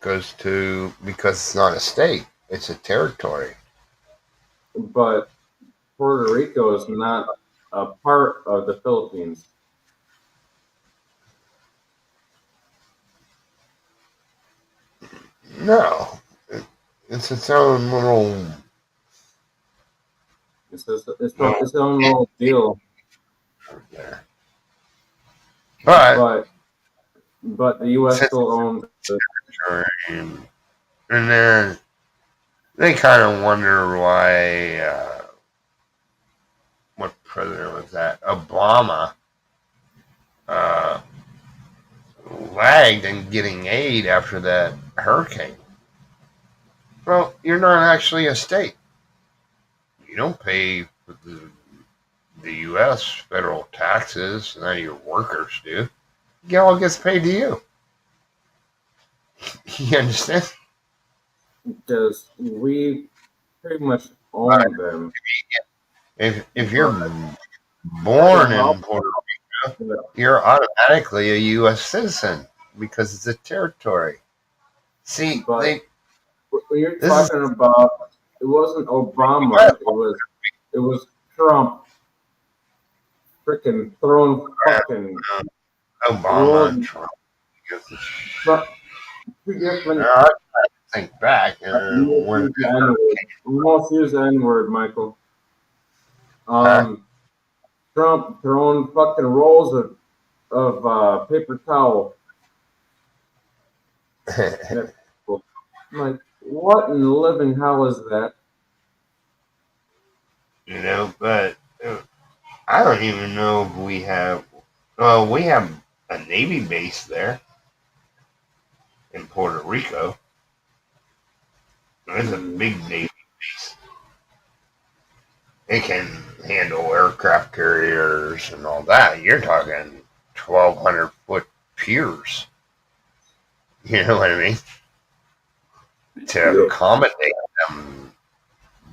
Goes to, because it's not a state, it's a territory. But Puerto Rico is not a part of the Philippines. No. It's its own little. It's its own little deal. There. But the U.S. still owns it. And then they kind of wonder why. What president was that? Obama lagged in getting aid after that hurricane. Well, you're not actually a state. You don't pay for the U.S. federal taxes. None of your workers do. It all gets paid to you. You understand? Because we pretty much own them. If you're born in Puerto Rico, you're automatically a U.S. citizen because it's a territory. See, but what you're talking about, it wasn't Obama. It was Trump. Freaking throwing fucking Obama and Trump. Two different. I think back. We must use the N-word, Michael. Trump throwing fucking rolls of paper towel. Like, what in the living hell is that? You know, but I don't even know if we have. Well, we have a Navy base there in Puerto Rico. It's a big Navy base. It can handle aircraft carriers and all that. You're talking 1,200-foot piers. You know what I mean? To accommodate them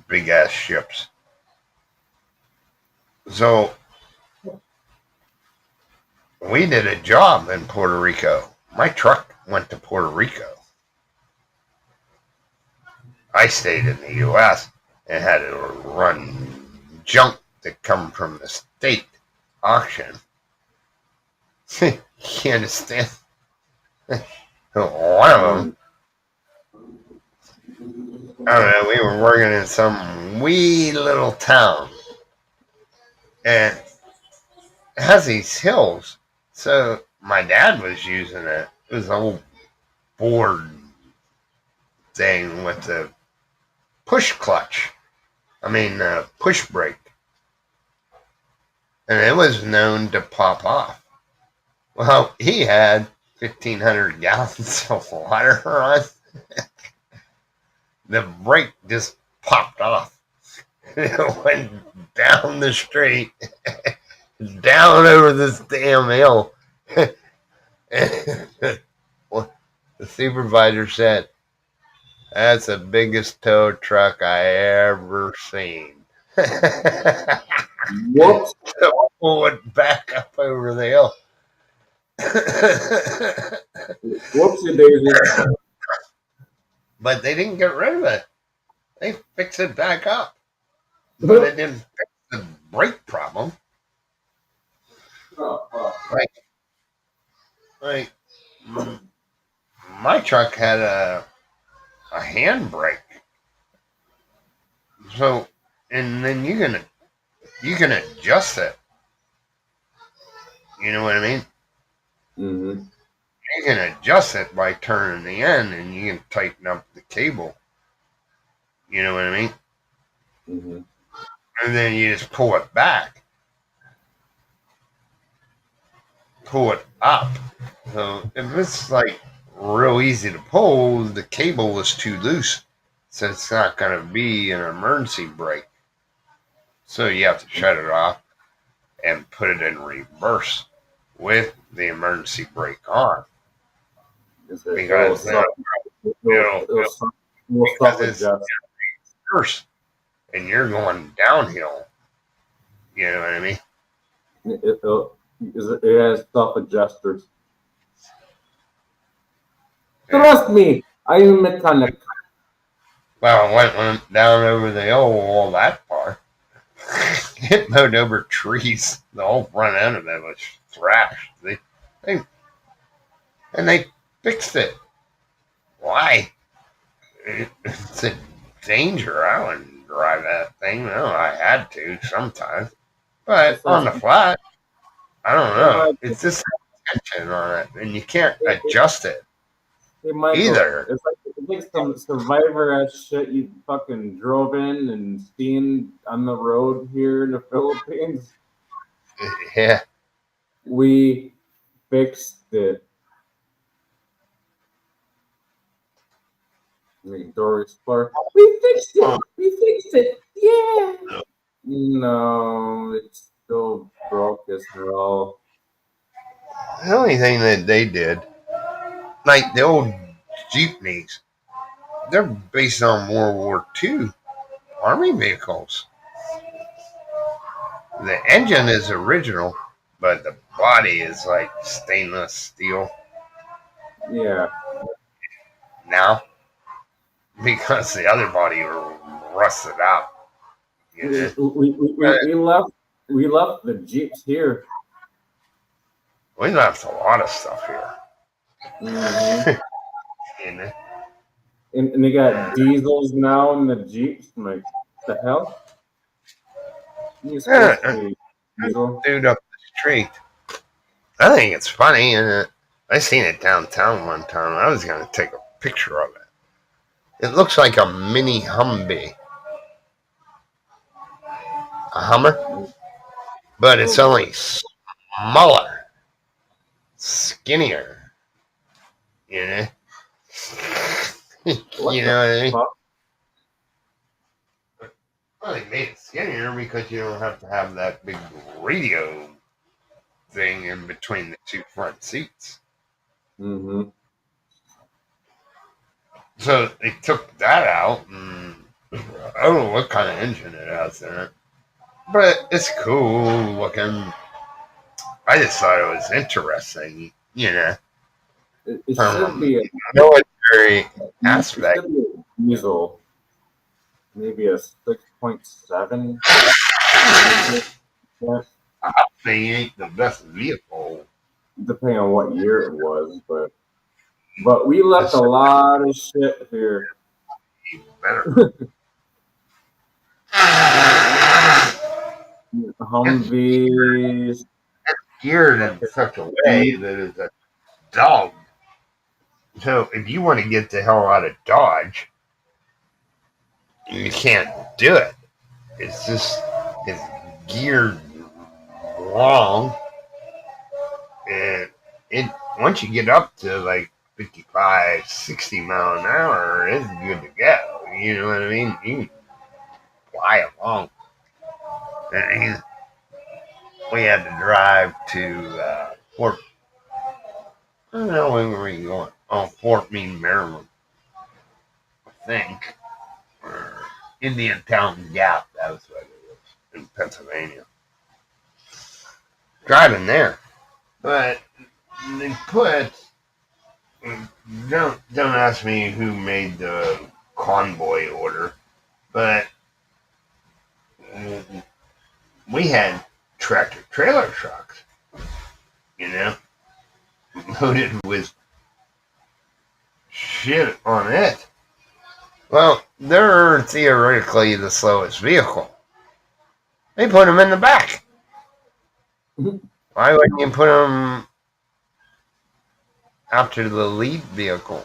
big ass ships. So we did a job in Puerto Rico. My truck went to Puerto Rico. I stayed in the U.S. and had to run junk that come from the state auction. You understand? One of them, I don't know, we were working in some wee little town. And it has these hills. So my dad was using it It was an old Ford thing with the push clutch. Push brake. And it was known to pop off. Well, he had 1,500 gallons of water on. The brake just popped off. It went down the street, down over this damn hill. Well, the supervisor said, "That's the biggest tow truck I ever seen." Whoops. So pull it back up over the hill. Whoopsie daisy. But they didn't get rid of it. They fixed it back up. But it didn't fix the brake problem. Like my truck had a handbrake. So, and then you can adjust it. You know what I mean? Mm-hmm. You can adjust it by turning the end, and you can tighten up the cable. You know what I mean? Mm-hmm. And then you just pull it back, pull it up. So if it's like real easy to pull, the cable was too loose, so it's not going to be an emergency brake. So you have to shut it off and put it in reverse with the emergency brake on. Because it's reverse and you're going downhill. You know what I mean? It has self-adjusters. Trust me, I am a mechanic. Well, went down over the hill all that far. It mowed over trees. The whole front end of it was thrashed. And they fixed it. Why? It's a danger. I wouldn't drive that thing. No, I had to sometimes. But on the flat, I don't know. It's just tension on it, and you can't adjust it either. It's like some Survivor-ass shit you fucking drove in and seen on the road here in the Philippines. Yeah. We fixed it. Doris Clark. We fixed it. We fixed it. Yeah. No, it's still broke as hell. The only thing that they did, like the old Jeepneys, they're based on World War II Army vehicles. The engine is original, but the body is like stainless steel. Yeah. Now, because the other body rusted out. You know? We left the Jeeps here. We left a lot of stuff here. Mm-hmm. You know? And they got diesels now in the Jeeps. I'm like, what the hell? Dude up the street. I think it's funny, and I seen it downtown one time. I was going to take a picture of it. It looks like a mini Humvee. A Hummer? But it's only smaller, skinnier. You know? You know what I mean? Well, they made it skinnier because you don't have to have that big radio thing in between the two front seats. Mm-hmm. So they took that out, and I don't know what kind of engine it has in it, but it's cool looking. I just thought it was interesting, you know. It should be a military aspect. It should be a diesel, maybe a 6.7. They ain't the best vehicle, depending on what year it was, but we left a lot of shit here. Better. Humvees. Geared in such a way that it's a dog So if you want to get the hell out of Dodge, you can't do it. It's geared wrong, and it once you get up to like 55, 60 mile an hour, it's good to go. You know what I mean? You can fly along. And we had to drive to Fort. I don't know when were we going. Oh, Fort Meade, Maryland, I think, or Indiantown Gap. That was what it was in Pennsylvania. Driving there, but they put. Don't ask me who made the convoy order, but we had tractor trailer trucks, you know, loaded with shit on it. Well, they're theoretically the slowest vehicle. They put them in the back. Why wouldn't you put them after the lead vehicle,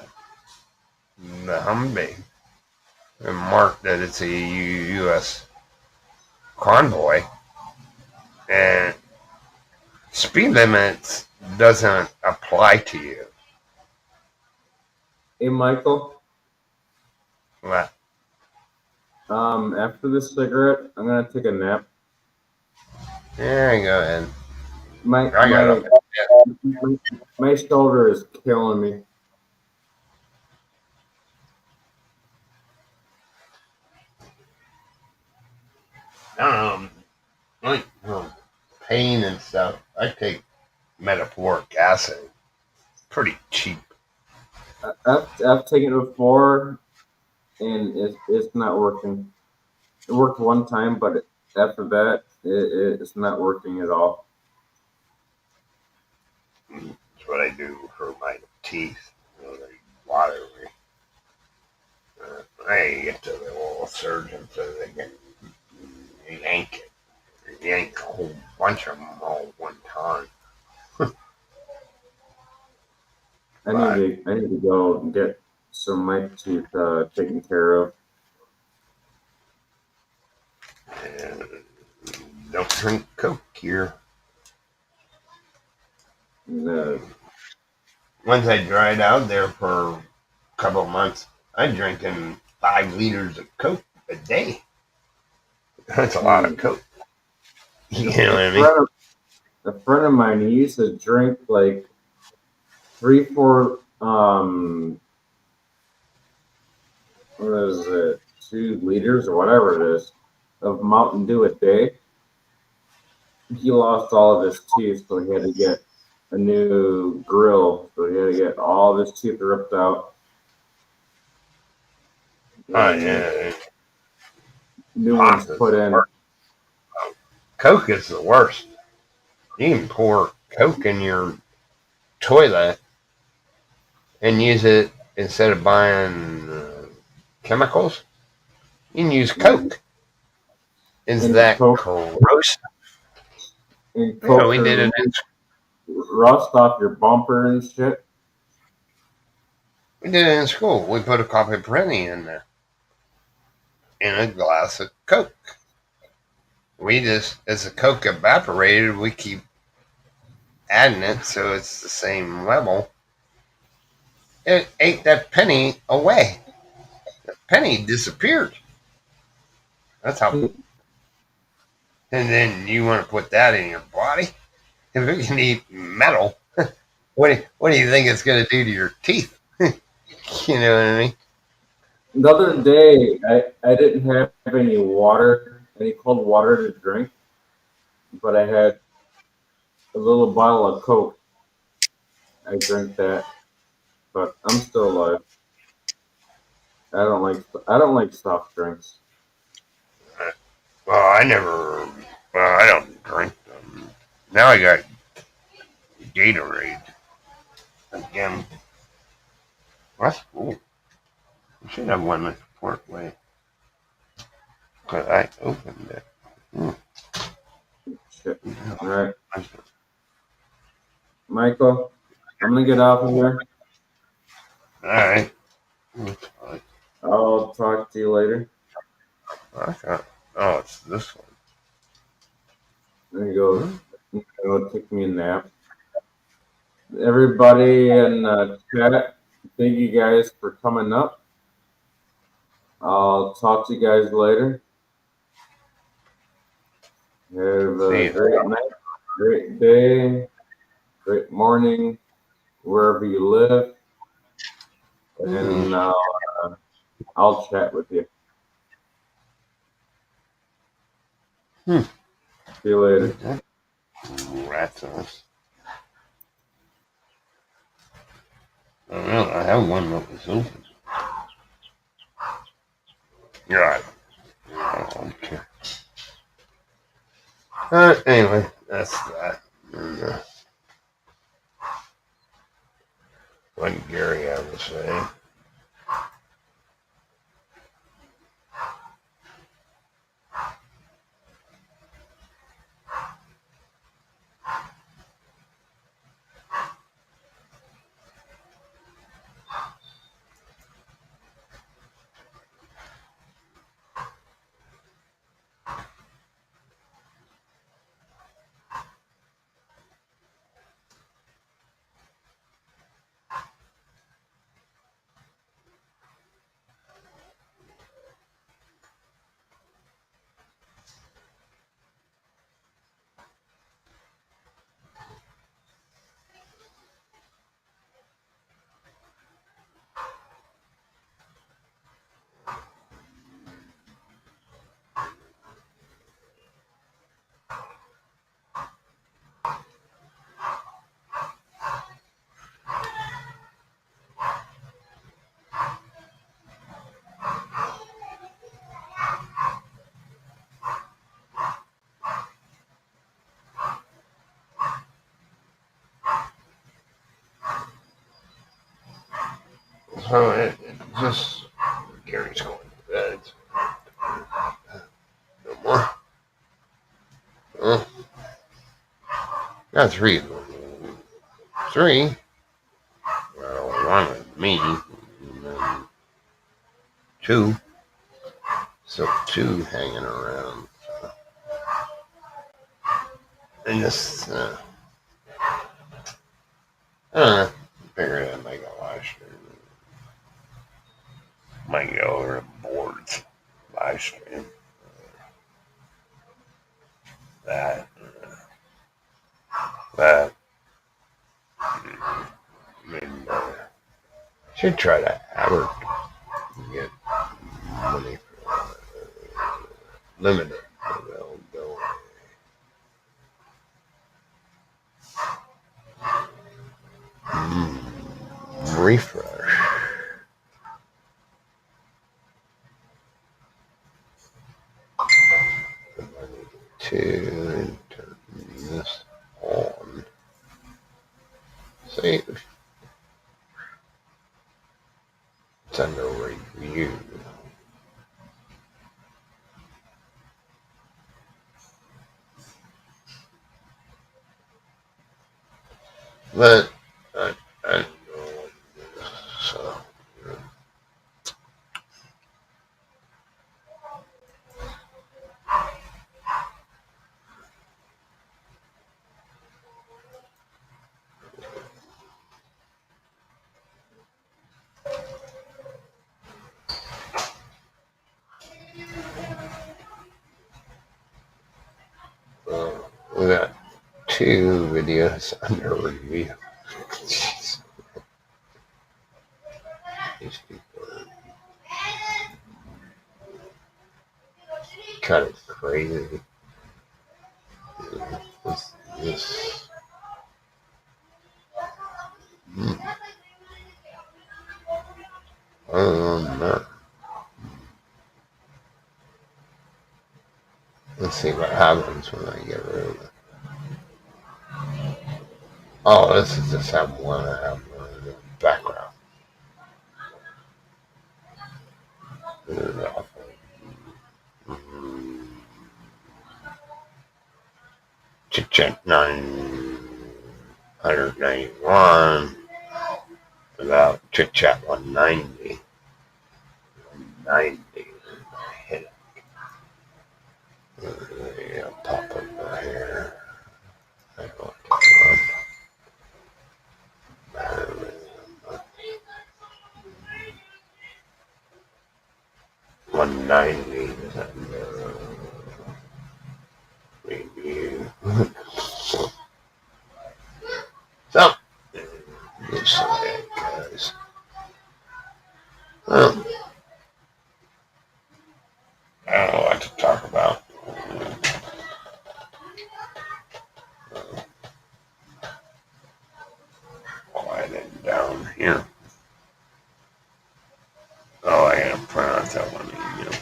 the Humvee, and mark that it's a U.S. convoy? And speed limits doesn't apply to you. Hey, Michael. What? After this cigarette, I'm gonna take a nap. Yeah, go ahead. My I got my shoulder is killing me. I don't know, like pain and stuff. I take metaphoric acid. Pretty cheap. I've taken it before, and it's not working. It worked one time, but after that, it's not working at all. That's what I do for my teeth. You know, they water me. I get to the oral surgeon so they can yank it. Yank a whole bunch of them all at one time. I need to go and get some of my teeth taken care of. And don't drink Coke here. And, Once I dried out there for a couple of months, I'm drinking 5 liters of Coke a day. That's a lot of Coke. You know what I mean? a friend of mine, he used to drink like 3, 4, what is it, 2 liters or whatever it is, of Mountain Dew a day. He lost all of his teeth, so he had to get a new grill. So he had to get all of his teeth ripped out. Oh, yeah. New ones put in. Coke is the worst. You can pour Coke in your toilet and use it instead of buying chemicals. You can use Coke. Is that corrosive? And Coke we did it in rust off your bumper and shit. We did it in school. We put a coffee Prenny in there. In a glass of Coke. We just, as the Coke evaporated, we keep adding it so it's the same level. It ate that penny away. The penny disappeared. That's how. And then you want to put that in your body? If it can eat metal, what do you think it's going to do to your teeth? You know what I mean? The other day, I didn't have any water, any cold water to drink, but I had a little bottle of Coke. I drank that, but I'm still alive. I don't like soft drinks. Well, I don't drink them. Now I got Gatorade. Again. That's cool. I should have one that's Fort Way. But I opened it. Shit. All right, Michael, I'm gonna get off of here. Alright. That's fine. I'll talk to you later. Okay. Oh, it's this one. There you go. Go take me a nap. Everybody in chat, thank you guys for coming up. I'll talk to you guys later. Have See a you. great night, great day, great morning, wherever you live, and I'll chat with you. Hmm. See you later. Rats on us. I don't know. I have one that was open. Right. Okay. Anyway, that's that. And, what Gary had to say. So it just Gary's going to bed. No more. Oh, got three. Three. Well, one with me, and then two. So two hanging around. And just, I don't know. Figured I'd make a live stream. Might go over to boards live stream. That. That. And, should try to advertise and get money for limited availability. Refresh. To turn this on. Save. It's under review. But I don't know what it is. So we got two videos under review. Jeez, these people are kind of crazy. What's this? Other than that, let's see what happens when I get rid of it. Oh, this is just have one. I have one in the background. This is awful. Check 991. About Chit Chat 190. 190. Hit it. Yeah, pop over here. I want to 190. Review. So, this way it goes. Well, I don't know what to talk about. Quiet it down here. Oh, I gotta print out that one email.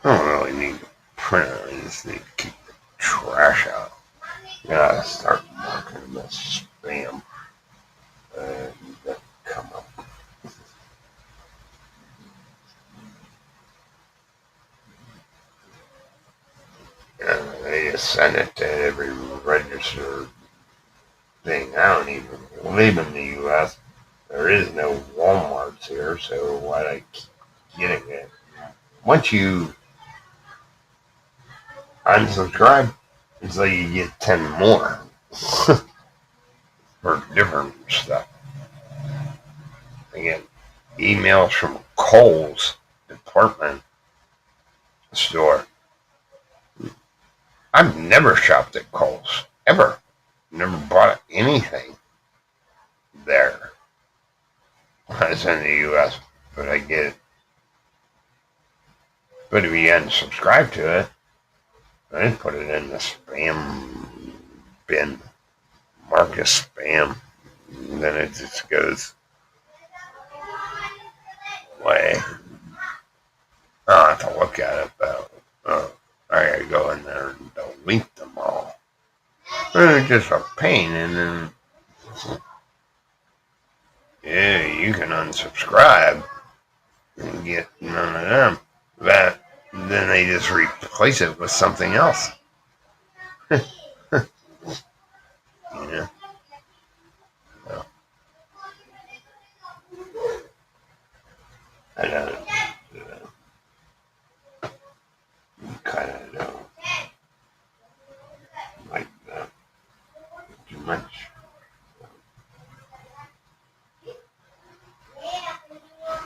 I don't really need to print it. I just need to keep the trash out. Gotta start marking this spam. That come up. They just send it to every registered thing. I don't even live in the U.S. There is no Walmarts here, so why do I keep getting it? Once you unsubscribe, it's like you get 10 more for different stuff. I get emails from Kohl's department store. I've never shopped at Kohl's, ever. Never bought anything there. It's in the U.S., but I get it. But if you unsubscribe to it, I put it in the spam bin. Mark as spam. And then it just goes away. I'll have to look at it, but I gotta go in there and delete them all. It's just a pain, and then yeah, you can unsubscribe and get none of them. But then they just replace it with something else. Yeah. Well, I don't kind of don't like that too much.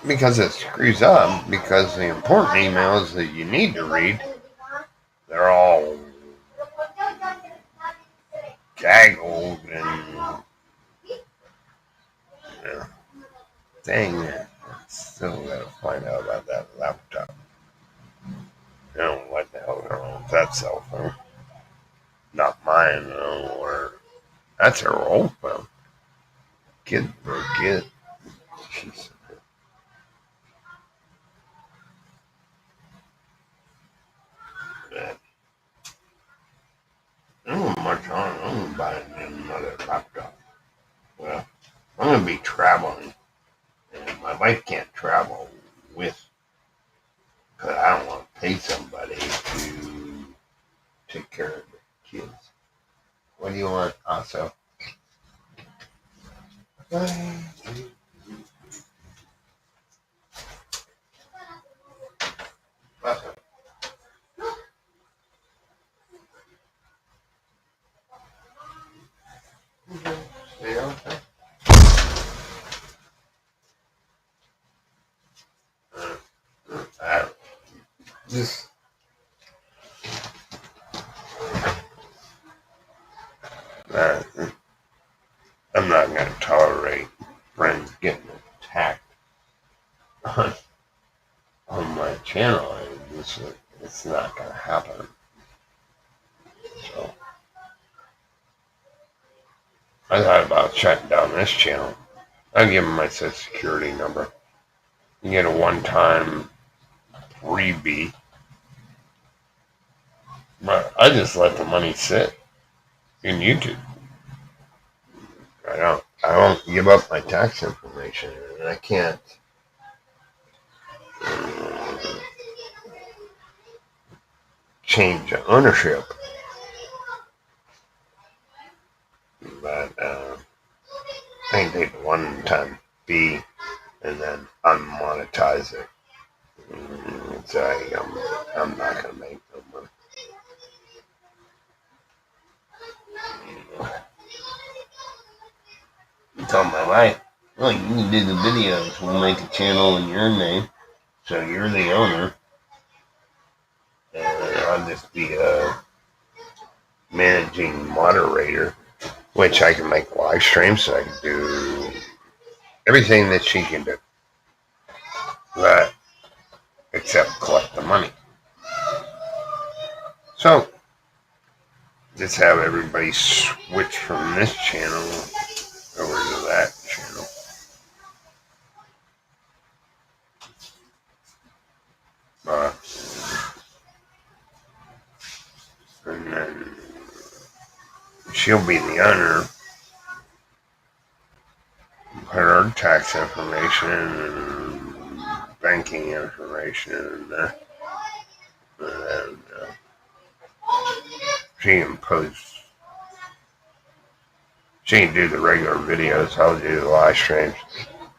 Because it screws up, because the important emails that you need to read, they're all gaggled and dang it. Still gotta find out about that laptop. I don't know what the hell is wrong with that cell phone. Not mine, though, or that's her old phone. Kid broke it. Jeez. I don't know much on. I'm gonna buy another laptop. Well, I'm gonna be traveling, and my wife can't travel with, because I don't want to pay somebody to take care of the kids. What do you want, also? Stay on there. Just I'm not going to tolerate friends getting attacked on my channel. It's not going to happen. So I thought about shutting down this channel. I'll give them my social security number. You get a one-time freebie. But I just let the money sit in YouTube. I don't give up my tax information, and I can't change the ownership. But I think they take one-time fee and then unmonetize it. So I'm not gonna make no money. I told my wife, well, you can do the videos. We'll make a channel in your name, so you're the owner, and I'll just be a managing moderator, which I can make live streams. So I can do everything that she can do, but except collect the money. So just have everybody switch from this channel over to that channel. And then she'll be the owner. Put her tax information and banking information in there. And then she can post. She can do the regular videos. I'll do the live streams.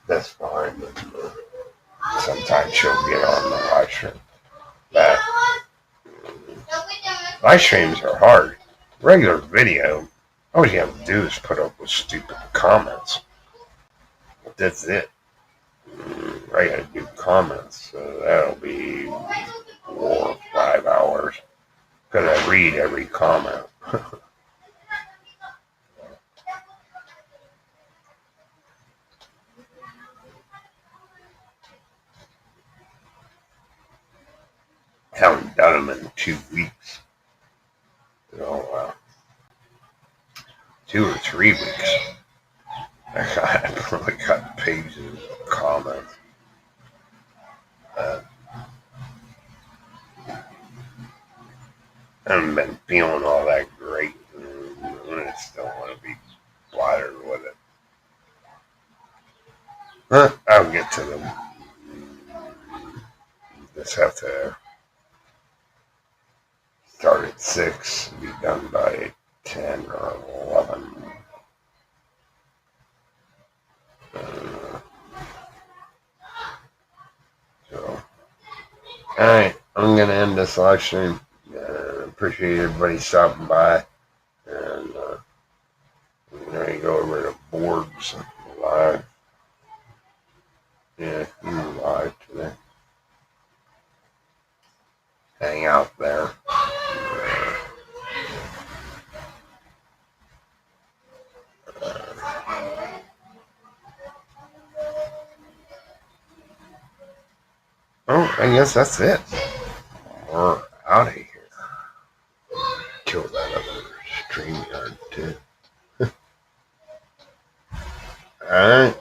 That's fine. But sometimes she'll get on the live stream. But live streams are hard. Regular video, all you have to do is put up with stupid comments. That's it. I gotta do comments, so that'll be 4 or 5 hours. Because I read every comment. Haven't done them in 2 weeks. So, 2 or 3 weeks. I probably got pages of comments. I haven't been feeling all that great. I still want to be bothered with it. I'll get to them. Just have to start at 6 and be done by 10 or 11. So, alright, I'm going to end this live stream. Appreciate everybody stopping by. And I'm going to go over to boards live. Yeah, live today. Hang out there. Oh, I guess that's it. We're out of here. Kill that other StreamYard too. Alright.